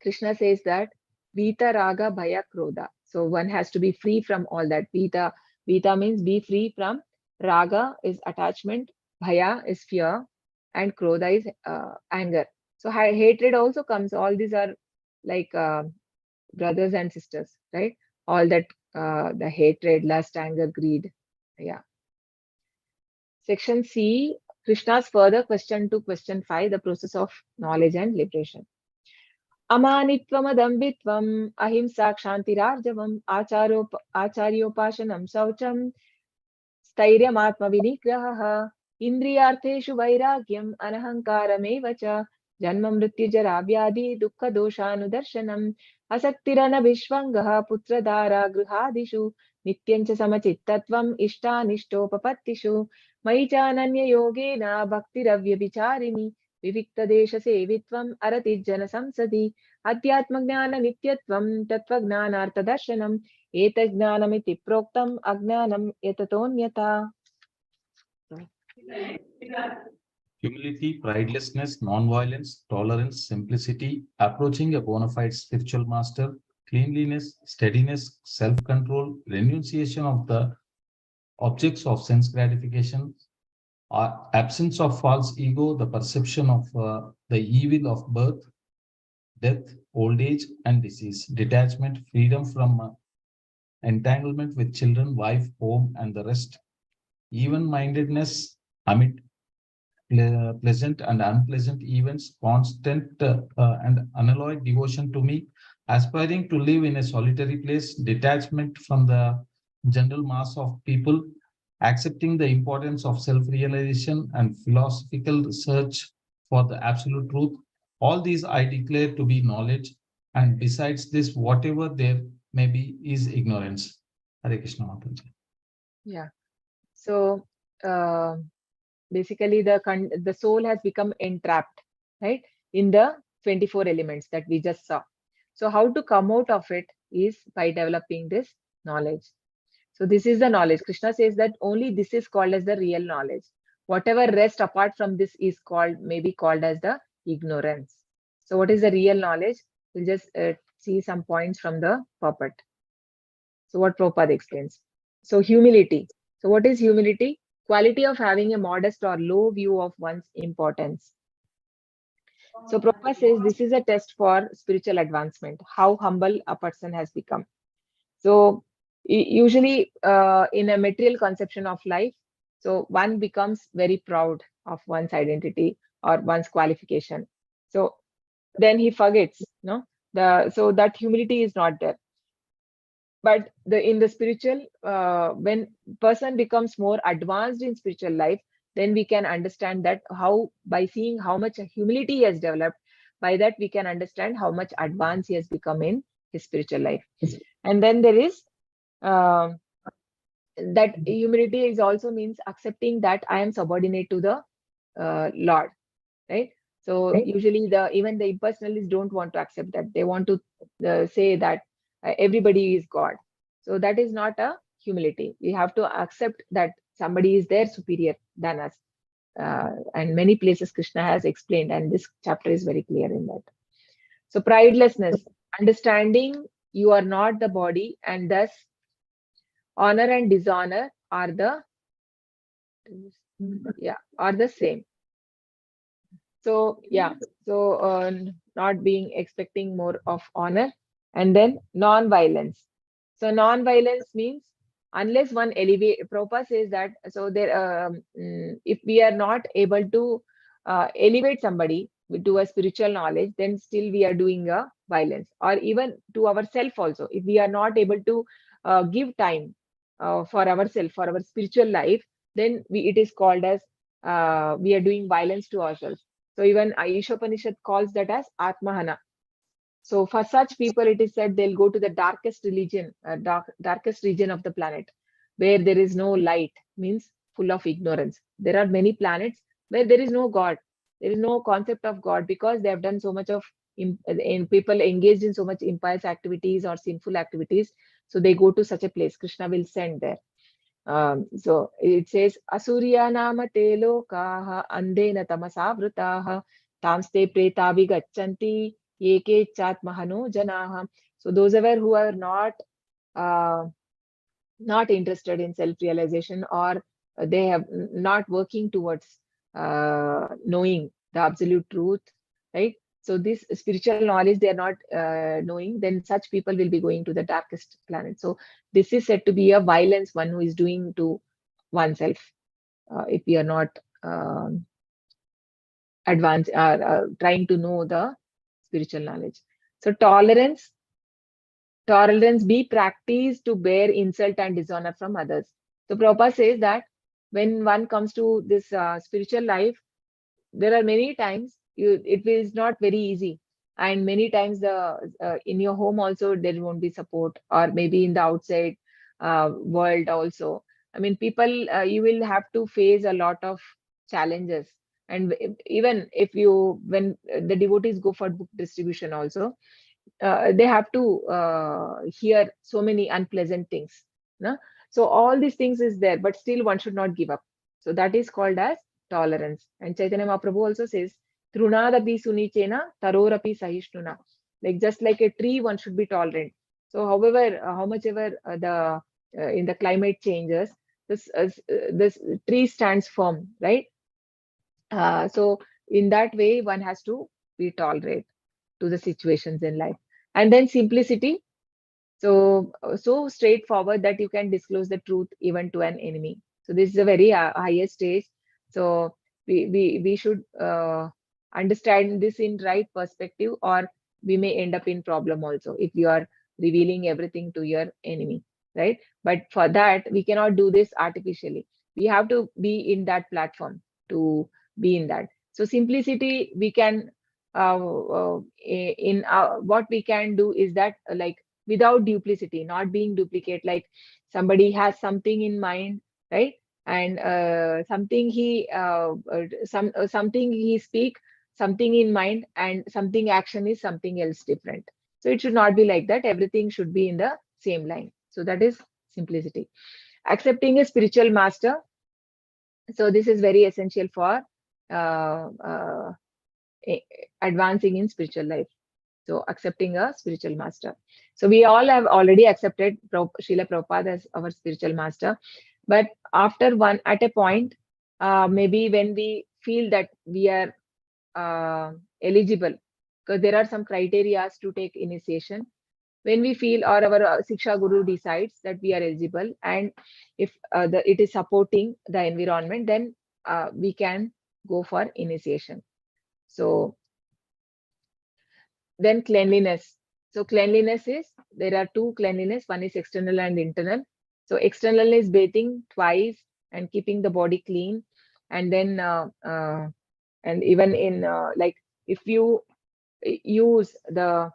Krishna says that Vita Raga Bhaya Krodha. So one has to be free from all that. Vita means be free from. Raga is attachment. Bhaya is fear. And Krodha is anger. So hatred also comes. All these are like brothers and sisters, right? All that, the hatred, lust, anger, greed. Yeah. Section C, Krishna's further question to question 5, the process of knowledge and liberation. अमानित्वमदम्बित्वम् अहिंसा क्षान्तिरार्जवम् आचार्योपासनं शौचं स्थैर्यमात्मविनिग्रहः इन्द्रियार्थेषु वैराग्यम् अनहङ्कारमेव च जन्म मृत्युजरा व्याधि दुःखदोषानुदर्शनम् असक्तिरनभिष्वङ्गः पुत्रधारा गृहादिषु नित्यं च समचित्तत्वम् इष्टानिष्टोपपत्तिषु मयि चानन्ययोगेन भक्तिरव्यभिचारिणि विविक्तदेशसेवित्वम् अरतिज्जनसंसदि अध्यात्मज्ञाननित्यत्वं तत्त्वज्ञानार्थदर्शनम् एतज्ज्ञानमिति प्रोक्तम् अज्ञानं यततोऽन्यथा. Humility, pridelessness, non-violence, tolerance, simplicity, approaching a bona fide spiritual master, cleanliness, steadiness, self-control, renunciation of the objects of sense gratification, absence of false ego, the perception of the evil of birth, death, old age, and disease, detachment, freedom from entanglement with children, wife, home, and the rest, even-mindedness amid pleasant and unpleasant events, constant and unalloyed devotion to me, aspiring to live in a solitary place, detachment from the general mass of people, accepting the importance of self-realization and philosophical search for the absolute truth. All these I declare to be knowledge, and besides this, whatever there may be is ignorance. Hare Krishna Mataji. Yeah. So basically the soul has become entrapped, right, in the 24 elements that we just saw. So how to come out of it is by developing this knowledge. So this is the knowledge. Krishna says that only this is called as the real knowledge. Whatever rest apart from this is called, maybe called as the ignorance. So what is the real knowledge? We'll just see some points from the puppet. So what Prabhupada explains. So humility. So what is humility? Quality of having a modest or low view of one's importance. So Prabhupada says this is a test for spiritual advancement, how humble a person has become. So usually in a material conception of life, so one becomes very proud of one's identity or one's qualification. So then he forgets, no? So that humility is not there. But in the spiritual, when person becomes more advanced in spiritual life, then we can understand that how, by seeing how much humility he has developed, by that we can understand how much advanced he has become in his spiritual life. And then there is that humility is also means accepting that I am subordinate to the Lord, right? So usually even the impersonalists don't want to accept that. They want to say that everybody is God. So that is not a humility. We have to accept that somebody is there superior than us. And many places Krishna has explained, and this chapter is very clear in that. So pridelessness, understanding you are not the body, and thus honor and dishonor are the same. So yeah, so not being expecting more of honor, and then non-violence. So non-violence means unless one elevate. Prabhupada says that so there if we are not able to elevate somebody to a spiritual knowledge, then still we are doing a violence, or even to ourselves also. If we are not able to give time for ourselves, for our spiritual life, then it is called as we are doing violence to ourselves. So even Ishopanishad calls that as Atmahana. So for such people, it is said they'll go to the darkest religion, darkest region of the planet, where there is no light, means full of ignorance. There are many planets where there is no God. There is no concept of God because they have done so much of people engaged in so much impious activities or sinful activities. So they go to such a place. Krishna will send there. So it says, Asurya nama te lokaha andena tamasavrutaha tamste pretavi gachanti yeke chatmahano janaha. So those who are uh, not interested in self-realization, or they have not working towards knowing the absolute truth, right? So this spiritual knowledge they are not knowing, then such people will be going to the darkest planet. So this is said to be a violence one who is doing to oneself if we are not um advanced trying to know the spiritual knowledge. So tolerance be practiced to bear insult and dishonor from others. So Prabhupada says that when one comes to this spiritual life, there are many times it is not very easy, and many times the in your home also there won't be support, or maybe in the outside world also. I mean, people you will have to face a lot of challenges, and even if you when the devotees go for book distribution also, they have to hear so many unpleasant things, no? So all these things is there, but still one should not give up. So that is called as tolerance. And Chaitanya Mahaprabhu also says, Trunadapi sunichena tarorapi sahishnuna. Like just like a tree, one should be tolerant. So however, how much ever the in the climate changes, this tree stands firm, right? So in that way, one has to be tolerant to the situations in life. And then simplicity, so straightforward that you can disclose the truth even to an enemy. So this is a very highest stage. So we should understand this in right perspective, or we may end up in problem also if you are revealing everything to your enemy, right? But for that we cannot do this artificially. We have to be in that platform to be in that. So simplicity we can in what we can do is that like without duplicity, not being duplicate, like somebody has something in mind, right? And something he speak, something in mind, and something action is something else different. So it should not be like that. Everything should be in the same line. So that is simplicity. Accepting a spiritual master. So this is very essential for uh, uh, advancing in spiritual life. So accepting a spiritual master. So we all have already accepted Srila Prabhupada as our spiritual master. But after one, at a point, maybe when we feel that we are eligible, because there are some criteria to take initiation. When we feel, or our Siksha Guru decides that we are eligible, and if it is supporting the environment, then we can go for initiation. So then cleanliness. So cleanliness is, there are two cleanliness. One is external and internal. So external is bathing twice and keeping the body clean. And then and even in like if you use the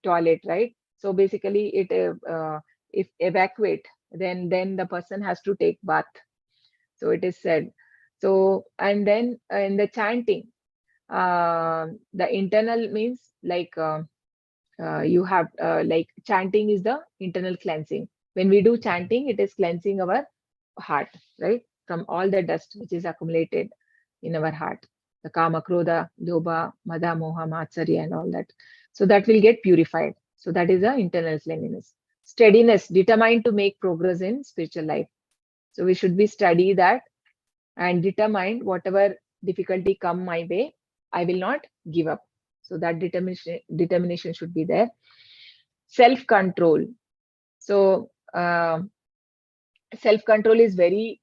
toilet, right? So basically it if evacuate, then the person has to take bath. So it is said. So and then in the chanting, the internal means like you have like chanting is the internal cleansing. When we do chanting, it is cleansing our heart, right, from all the dust which is accumulated in our heart, the kama, krodha, lobha, mada, moha, matsarya, and all that. So that will get purified. So that is the internal cleanliness. Steadiness, determined to make progress in spiritual life. So we should be steady that and determined, whatever difficulty come my way, I will not give up. So that determination should be there. Self-control. So self-control is very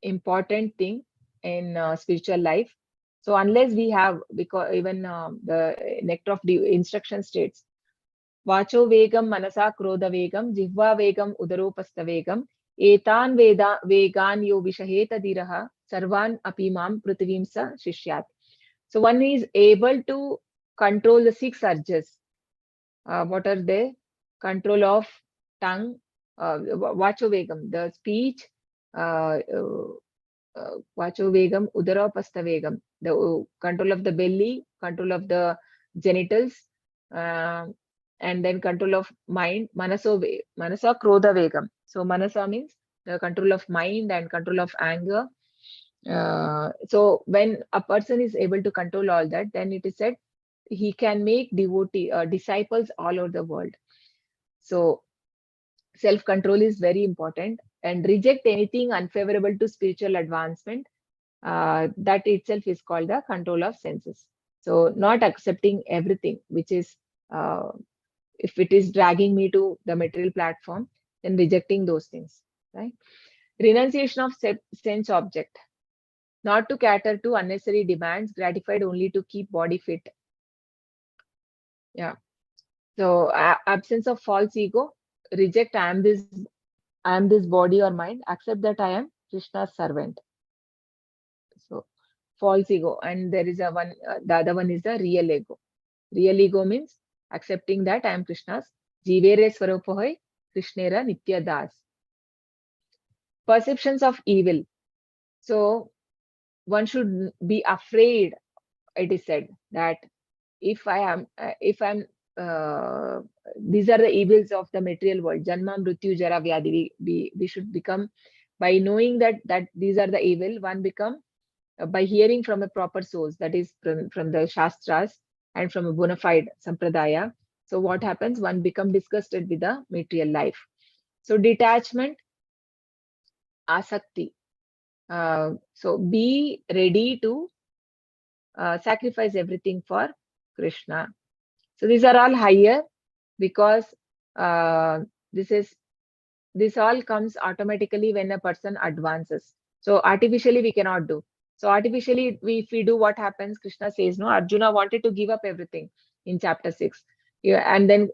important thing in spiritual life. So unless we have, because even the nectar of the instruction states, Vacho vegam manasa krodha vegam jihva vegam udaropastha vegam etan vegan yo vishaheta diraha sarvan apimam prithivim sa shishyat. So one is able to control the 6 urges. What are they? Control of tongue, vacho vegam, the speech, vacho vegam, udarapastha vegam, the control of the belly, control of the genitals, and then control of mind, manasa krodha vegam. So manasa means the control of mind and control of anger. So when a person is able to control all that, then it is said he can make disciples all over the world. So self-control is very important, and reject anything unfavorable to spiritual advancement. That itself is called the control of senses. So not accepting everything which is, if it is dragging me to the material platform, then rejecting those things, right? Renunciation of sense object, not to cater to unnecessary demands, gratified only to keep body fit. Yeah. So absence of false ego, reject I am this body or mind, accept that I am Krishna's servant. So false ego, and there is a one, the other one is the real ego. Real ego means accepting that I am Krishna's Jivere Swarupohoy Krishnera Nitya Das. Perceptions of evil. So one should be afraid. It is said that if I'm these are the evils of the material world, Janma, Mrityu, Jara, Vyadhi. We should become, by knowing that these are the evil, one become by hearing from a proper source, that is from the Shastras and from a bona fide Sampradaya. So what happens? One become disgusted with the material life. So detachment, asakti. So be ready to sacrifice everything for Krishna. So these are all higher, because this all comes automatically when a person advances. So artificially we cannot do. So artificially, if we do, what happens? Krishna says, no, Arjuna wanted to give up everything in chapter 6. Yeah, and then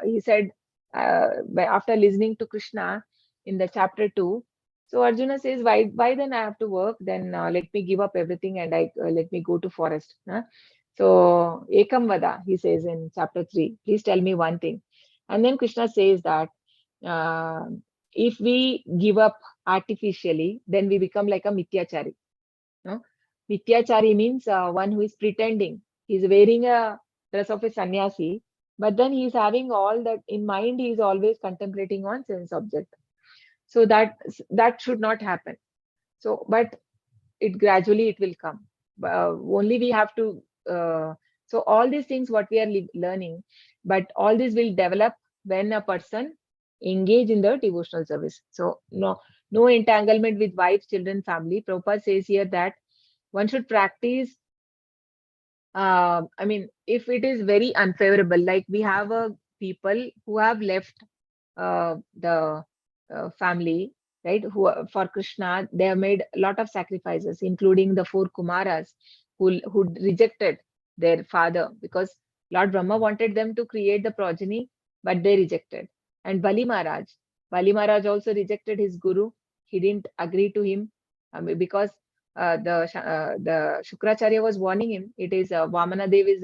he said, after listening to Krishna in the chapter 2, so Arjuna says, why then I have to work? Then let me give up everything and let me go to forest. Huh? So Ekam Vada, he says in chapter 3, please tell me one thing. And then Krishna says that if we give up artificially, then we become like a Mithyachari. No? Mithyachari means one who is pretending. He's wearing a dress of a sannyasi, but then he's having all that in mind. He is always contemplating on sense object. So that should not happen. So, but it gradually it will come. Only we have to. So all these things what we are learning, but all this will develop when a person engage in the devotional service. So no entanglement with wife, children, family. Prabhupada says here that one should practice. I mean, if it is very unfavorable, like we have people who have left the family, right? Who for Krishna, they have made a lot of sacrifices, including the 4 Kumaras who rejected their father, because Lord Brahma wanted them to create the progeny, but they rejected. And Bali Maharaj also rejected his guru. He didn't agree to him because the Shukracharya was warning him. It is Vamana Dev is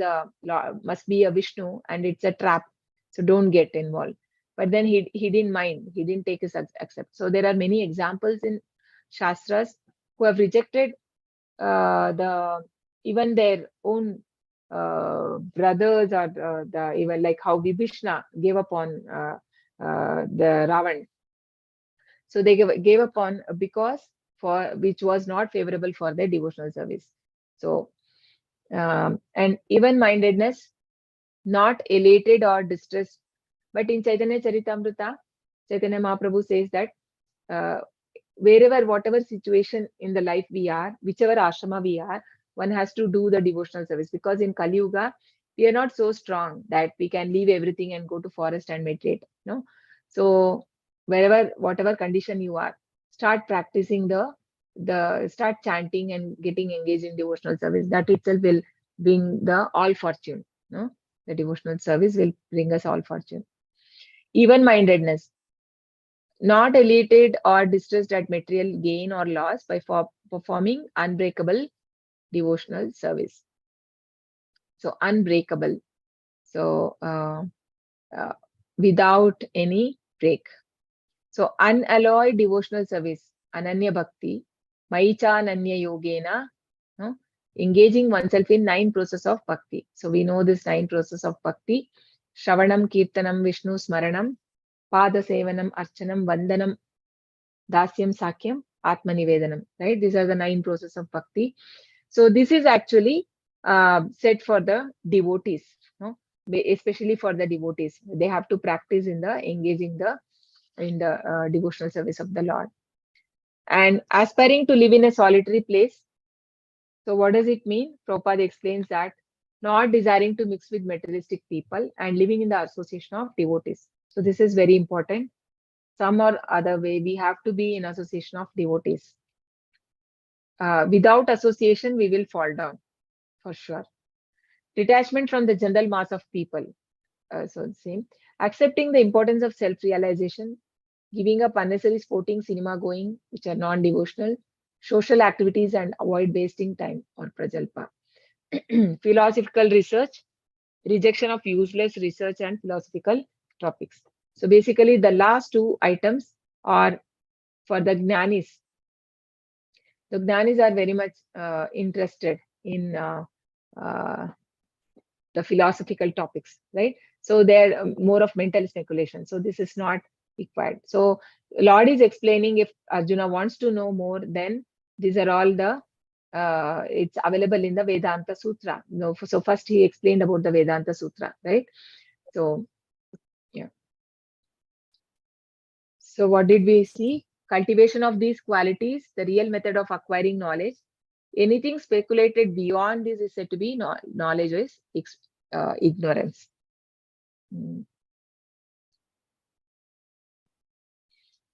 must be a Vishnu, and it's a trap. So don't get involved. But then he didn't mind. He didn't take his accept. So there are many examples in Shastras who have rejected even their own brothers, or even like how Vibhishna gave up on the Ravan. So they gave up on because which was not favorable for their devotional service. So and even-mindedness, not elated or distressed. But in Chaitanya Charitamrita, Chaitanya Mahaprabhu says that wherever, whatever situation in the life we are, whichever ashrama we are, one has to do the devotional service, because in Kali Yuga, we are not so strong that we can leave everything and go to forest and meditate. No, so whatever condition you are, start practicing start chanting and getting engaged in devotional service. That itself will bring the all fortune. No, the devotional service will bring us all fortune. Even-mindedness, not elated or distressed at material gain or loss by performing unbreakable devotional service. So unbreakable. So without any break. So unalloyed devotional service, ananya bhakti, maicha ananya yogena, no? Engaging oneself in 9 process of bhakti. So we know this 9 process of bhakti: Shravanam, Kirtanam, Vishnu Smaranam, Pada Sevanam, Archanam, Vandanam, Dasyam, Sakyam, Atma Nivedanam. Right? These are the 9 process of bhakti. So this is actually set for the devotees, no? Especially for the devotees. They have to practice in the engaging in the devotional service of the Lord. And aspiring to live in a solitary place. So what does it mean? Prabhupada explains that not desiring to mix with materialistic people and living in the association of devotees. So this is very important. Some or other way, we have to be in association of devotees. Without association, we will fall down, for sure. Detachment from the general mass of people. So same. Accepting the importance of self-realization, giving up unnecessary sporting, cinema going, which are non-devotional, social activities, and avoid wasting time or prajalpa. Philosophical research, rejection of useless research and philosophical topics. So basically, the last 2 items are for the Jnanis. The Jnanis are very much interested in the philosophical topics, right? So they're more of mental speculation. So this is not required. So Lord is explaining, if Arjuna wants to know more, then these are all the it's available in the Vedanta Sutra. No, so first he explained about the Vedanta Sutra, right? So yeah. So what did we see? Cultivation of these qualities, the real method of acquiring knowledge. Anything speculated beyond this is said to be knowledge is ignorance.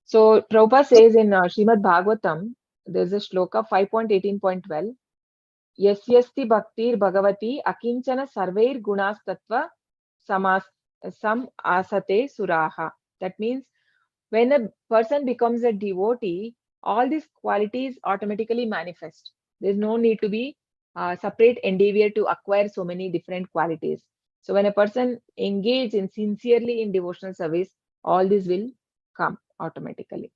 So Prabhupada says in Srimad Bhagavatam, there's a shloka 5.18.12. Yasyasti bhaktir bhagavati akinchana sarvair gunas tattva sam asate suraha. That means when a person becomes a devotee, all these qualities automatically manifest. There's no need to be separate endeavor to acquire so many different qualities. So when a person engages in sincerely in devotional service, all this will come automatically.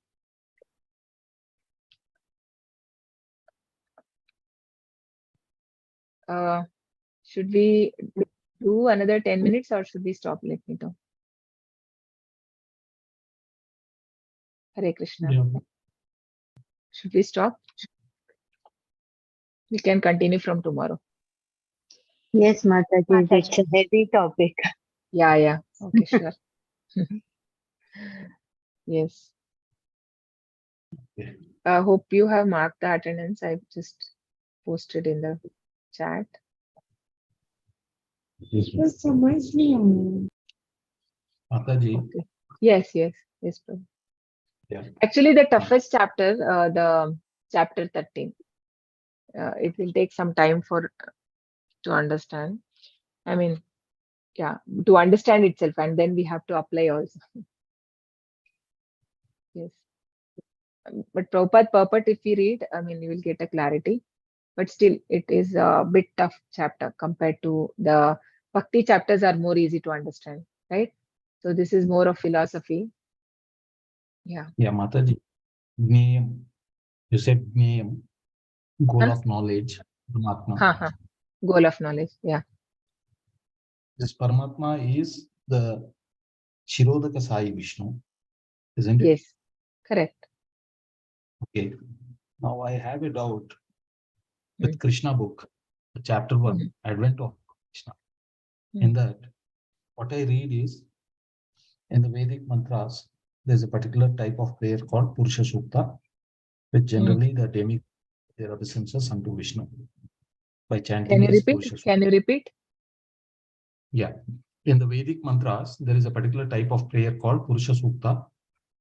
Should we do another 10 minutes or should we stop? Let me know. Hare Krishna. Yeah. Should we stop? We can continue from tomorrow. Yes, Mataji, it's a heavy topic. Yeah. Okay, sure. Yes. Okay. I hope you have marked the attendance. I just posted in the chat. Mataji, Okay. Yes, Prabhu. yeah. Actually, the toughest chapter, the chapter 13. It will take some time to understand. I mean, yeah, to understand itself, and then we have to apply also. Yes. But Prabhupada purport, if we read, I mean, you will get a clarity. But still, it is a bit tough chapter compared to the Bhakti chapters are more easy to understand, right? So this is more of philosophy. Yeah. Yeah, Mataji. Gneyam. You said Gneyam, goal of knowledge, Paramatma. Goal of knowledge. Yeah. This Paramatma is the Shirodaka Sai Vishnu, isn't it? Yes. Correct. Okay. Now I have a doubt with Krishna book, chapter 1, Advent of Krishna. In that, what I read is, in the Vedic mantras, there's a particular type of prayer called Purusha Sukta, which generally the demigods, their obeisances unto Vishnu. by chanting Can you this repeat? Purusha Sukta. Can you repeat? Yeah. In the Vedic mantras, there is a particular type of prayer called Purusha Sukta.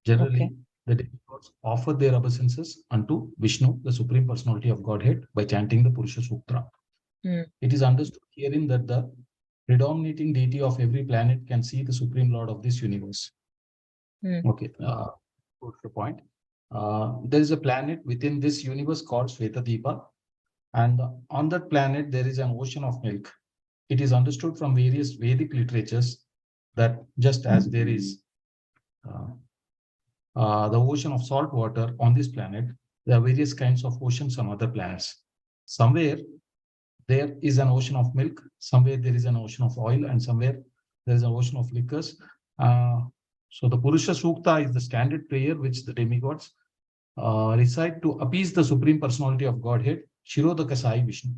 Generally, Okay. the demigods offer their obeisances unto Vishnu, the Supreme Personality of Godhead, by chanting the Purusha Sukta. Hmm. It is understood herein that the predominating deity of every planet can see the Supreme Lord of this universe. Okay, good point. There is a planet within this universe called Svetadipa, and on that planet there is an ocean of milk. It is understood from various Vedic literatures that just as there is the ocean of salt water on this planet, there are various kinds of oceans on other planets. Somewhere there is an ocean of milk, somewhere there is an ocean of oil, and somewhere there is an ocean of liquors. So the Purusha Sukta is the standard prayer which the demigods recite to appease the Supreme Personality of Godhead, Kshetragna Sai Vishnu.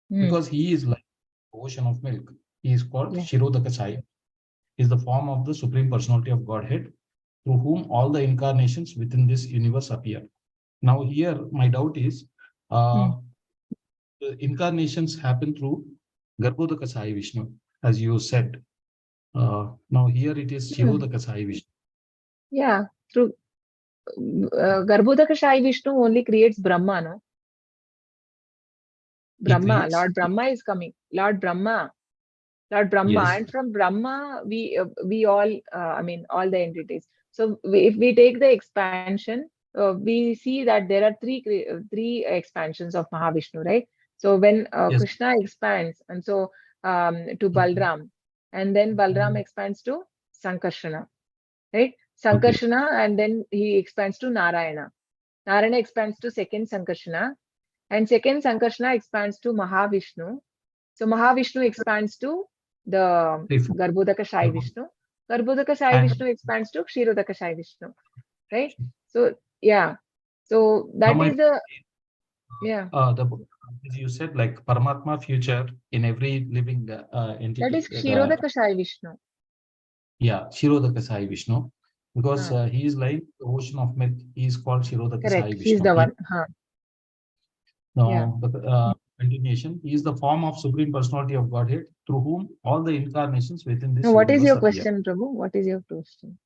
Because he is like the ocean of milk. He is called Kshetragna Sai. He is the form of the Supreme Personality of Godhead, through whom all the incarnations within this universe appear. Now here, my doubt is, the incarnations happen through Garbhodaka Sai Vishnu, as you said. Now here it is Kshetragna Sai Vishnu. Yeah, through Garbhodaka Sai Vishnu only creates Brahma, no? Brahma, creates- Lord Brahma is coming. Lord Brahma, Yes. and from Brahma we all, I mean, all the entities. So if we take the expansion, we see that there are three expansions of Mahavishnu, right? So when Yes. Krishna expands, and so to Balram, and then Balram expands to Sankarsana, right? Sankarsana, and then he expands to Narayana. Narayana expands to second Sankarsana, and second Sankarsana expands to Mahavishnu. So Mahavishnu expands to the Garbhodaka Sai Vishnu. Garbhodaka Sai Vishnu expands to Kshetragna Sai Vishnu, right? So yeah, so that is the as you said, like Paramatma future in every living entity. that is Kshetragna Sai Vishnu. Yeah, Kshetragna Sai Vishnu, because he is like the ocean of milk. He is called Kshetragna Sai Correct. Vishnu. He's the one. Now, the continuation, he is the form of Supreme Personality of Godhead, through whom all the incarnations within this Now, what is universe your appear. question, Prabhu? What is your question?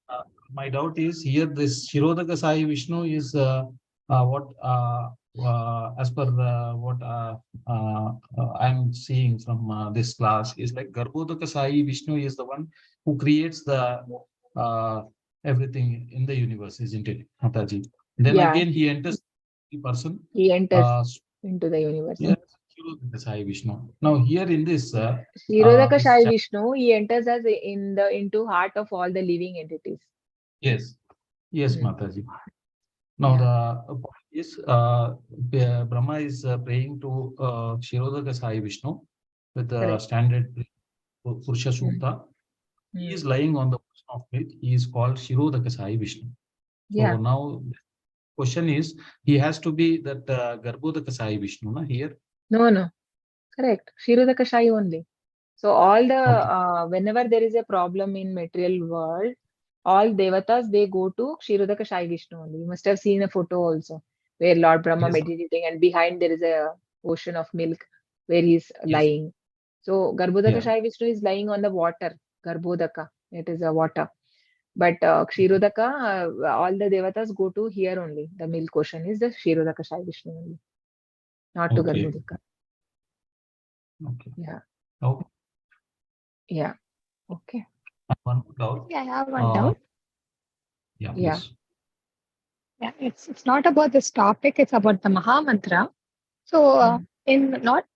My doubt is here, this Kshetragna Sai Vishnu is what, as per what I'm seeing from this class, is like Garbhodaka Sai Vishnu is the one who creates the everything in the universe, isn't it, Mataji? Then again, he enters the person. He enters into the universe. Yeah, Kshetragna Sai Vishnu. Now here in this, Kshetragna Sai Vishnu, he enters as into heart of all the living entities. Yes, Mataji. Now the point is, Brahma is praying to Kshetragna Sai Vishnu with the standard Purusha Sukta. He is lying on the ocean of milk. He is called Kshetragna Sai Vishnu. So now the question is, he has to be that Garbhodaka Sai Vishnu here. No. Correct. Kshetragna Sai only. So all the whenever there is a problem in material world, all devatas, they go to Kshetragna Sai Vishnu only. You must have seen a photo also where Lord Brahma meditating, and behind there is a ocean of milk where he's lying. So Garbhodaka Sai Vishnu is lying on the water. Garbhodaka, it is a water. But Kshetragna, all the devatas go to here only. The milk ocean is the Kshetragna Sai Vishnu only, not to Garbhodaka. Yeah. Okay. Yeah. Okay. One doubt. Yeah, I have one doubt. Yeah, please. Yeah, it's not about this topic, it's about the Maha Mantra. So apart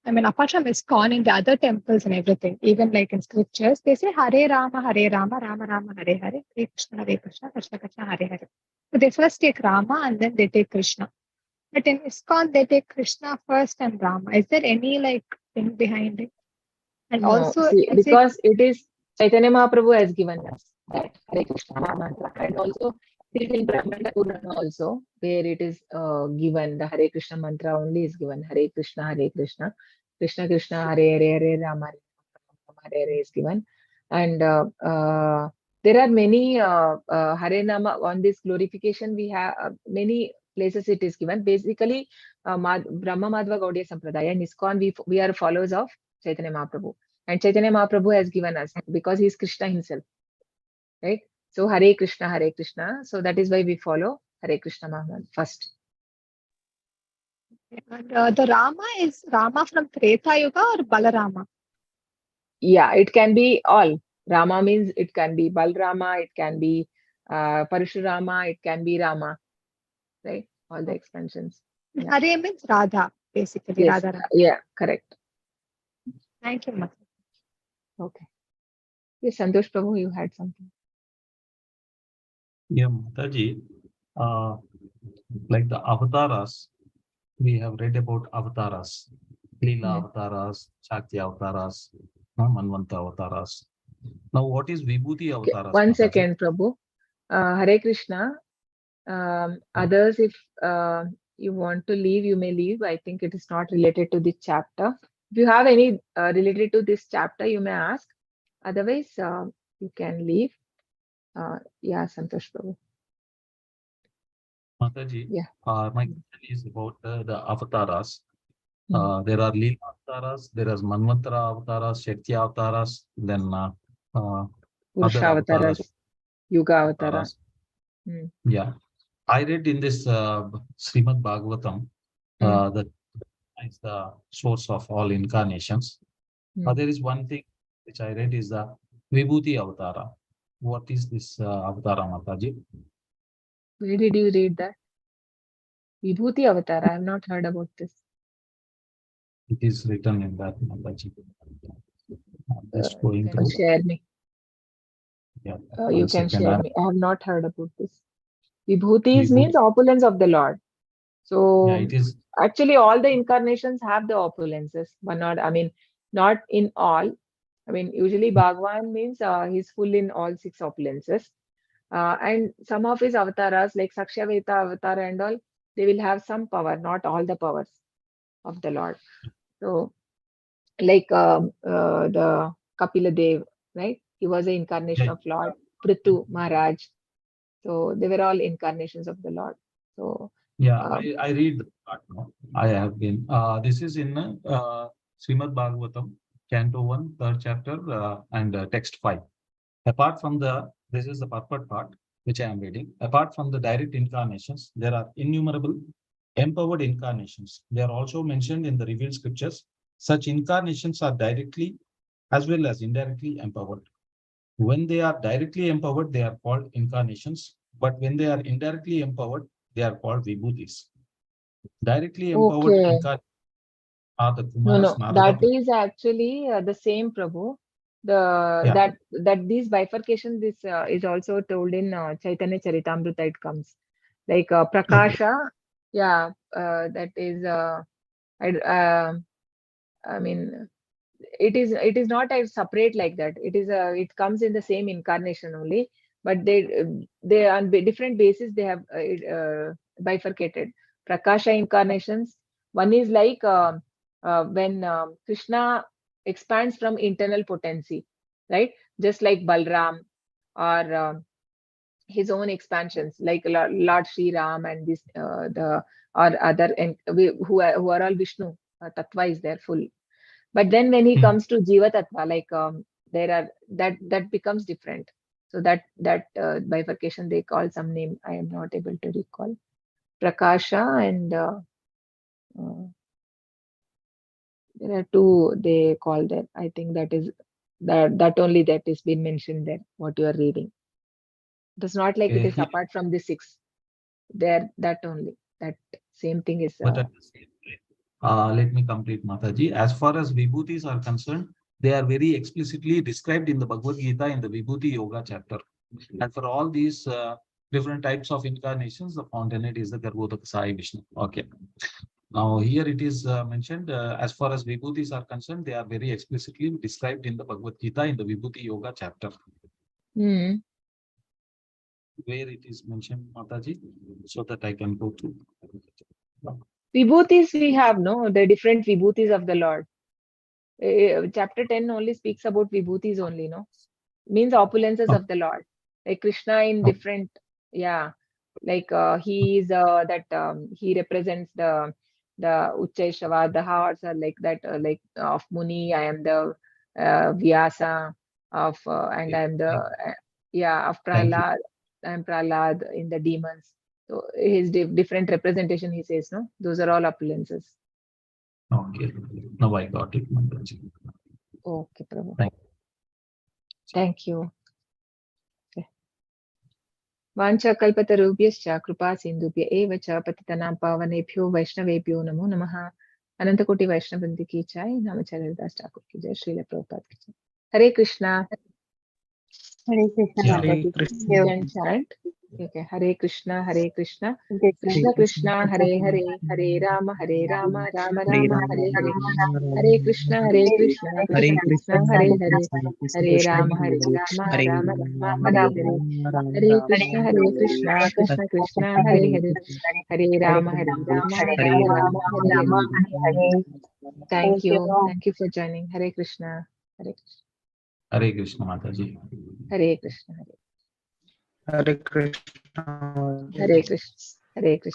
from ISKCON, in the other temples and everything, even like in scriptures, they say Hare Rama, Rama Rama, Hare Hare, Krishna, Krishna, Krishna, Hare Hare. So they first take Rama and then they take Krishna. But in ISKCON, they take Krishna first and Rama. Is there any thing behind it? And no, also, because it is Chaitanya Mahaprabhu has given us that Hare Krishna mantra, and also it is in Brahmanda Purana also, where it is given, the Hare Krishna mantra only is given, Hare Krishna, Krishna Krishna, Hare Hare, Hare Rama, Hare Hare is given. And there are many Hare Nama on this glorification. We have many places it is given. Basically, Brahma Madhva Gaudiya Sampradaya in ISKCON, we are followers of Chaitanya Mahaprabhu. And Chaitanya Mahaprabhu has given us, because he is Krishna himself, right? So Hare Krishna, Hare Krishna. So that is why we follow Hare Krishna Mahamantra first. And the Rama is Rama from Treta Yuga or Balarama? Yeah, it can be all. Rama means it can be Balrama, it can be Parashurama, it can be Rama, right? All the expansions. Yeah. Hare means Radha, basically. Yes. Radha. Yeah, correct. Thank you, Mataji. Okay. Yes, Santosh Prabhu, you had something. Yeah, Mataji, like the avatars, we have read about avatars, Leela avatars, Shakti avatars, Manvanta avatars. Now, what is Vibhuti Okay, avatars? one Mataji? second, Prabhu. Hare Krishna. Others, if you want to leave, you may leave. I think it is not related to this chapter. If you have any related to this chapter, you may ask. Otherwise, you can leave. Yeah, Santosh Prabhu. Mataji, Yeah. my question is about the avatars. Mhm. There are Leela avatars, there is Manvantara avatars, Shakti avatars, then other Purusha avatars. Avataras, Yuga Avatara. Yeah, I read in this Srimad Bhagavatam that is the source of all incarnations. There is one thing which I read is the Vibhuti Avatara. What is this Avatara, Mataji? Where did you read that? Vibhuti Avatara. I have not heard about this. It is written in that, Mataji. I'm just going You can through. share me. Yeah, You can share me. I have not heard about this. Vibhutis means Vibhuti. opulence of the Lord. So Yeah, it is. actually all the incarnations have the opulences, but not, I mean, not in all. I mean, usually Bhagwan means he's full in all 6 opulences. And some of his avatars, like Sakshaveta avatar and all, they will have some power, not all the powers of the Lord. So, like the Kapila Dev, right? He was an incarnation of Lord. Prithu Maharaj. So they were all incarnations of the Lord. So Yeah, I read the part now. I have been. This is in Srimad Bhagavatam, Canto 1, 3rd chapter, and text 5. Apart from this is the purport part, which I am reading. Apart from the direct incarnations, there are innumerable empowered incarnations. They are also mentioned in the revealed scriptures. Such incarnations are directly as well as indirectly empowered. When they are directly empowered, they are called incarnations. But when they are indirectly empowered, they are called vibhutis. Directly empowered incarnations are the Kumaras, that Narada. is actually the same, Prabhu. That these bifurcation, this is also told in Chaitanya Charitamrita. It comes like Prakasha. Yeah, that is. I mean, it is not as separate like that. It is it comes in the same incarnation only, but they on different basis they have bifurcated. Prakasha incarnations. One is like when Krishna expands from internal potency, right? Just like Balram or his own expansions, like Lord Sri Ram and this the or other and who are all Vishnu. Tattva is there full. But then when he comes to Jiva Tattva, like there are that becomes different. So that bifurcation they call some name. I am not able to recall. Prakasha and there are 2 they call that. I think that is that only that is been mentioned there. What you are reading. It is not like it is apart from the 6. There that only that same thing is. But at the same time, let me complete, Mataji. As far as vibhutis are concerned, they are very explicitly described in the Bhagavad Gita in the Vibhuti Yoga chapter. And for all these different types of incarnations, the fountainhead is the Garbhodaka Sai Vishnu. Okay. Now here it is mentioned as far as vibhutis are concerned, they are very explicitly described in the Bhagavad Gita in the Vibhuti Yoga chapter. Where it is mentioned, Mataji, so that I can go through. Vibhutis we have, no? The different vibhutis of the Lord. Chapter 10 only speaks about vibhutis only, no? Means opulences of the Lord. Like Krishna in different, Like he is he represents the Uchchaishava, the hearts are like that, like of Muni. I am the Vyasa of, and I am the of Thank you. Prahlad. I am Prahlad in the demons. So his different representation, he says, no, those are all opulences. Okay. Now I got it, Mataji. Okay, Prabhu. Thank Thank you. वाञ्छाकल्पतरुभ्यश्च कृपा सिन्धुभ्य एव च पतितनां पावनेभ्यो वैष्णवेभ्यो नमो नमः। अनंतकोटि वैष्णव वृंद की जय। नामचरण दास ठाकुर की जय। श्रील प्रभुपाद की जय। हरे Krishna. Hare Krishna, Yeah. Mataji. You can chant. Okay. Hare Krishna, Krishna Krishna Krishna, Hare Hare, Hare Rama, Rama Rama, Hare Hare. Hare Krishna, Krishna Krishna, Hare Hare, Hare Rama, Rama Rama, Hare Hare. Hare Krishna, Krishna Krishna, Hare Hare, Hare Rama, Rama Rama, Hare Hare. Thank you for joining. Hare Krishna, Hare Krishna, Mataji. Hare Krishna, Hare Krishna. Hare Krishna, Hare Krishna.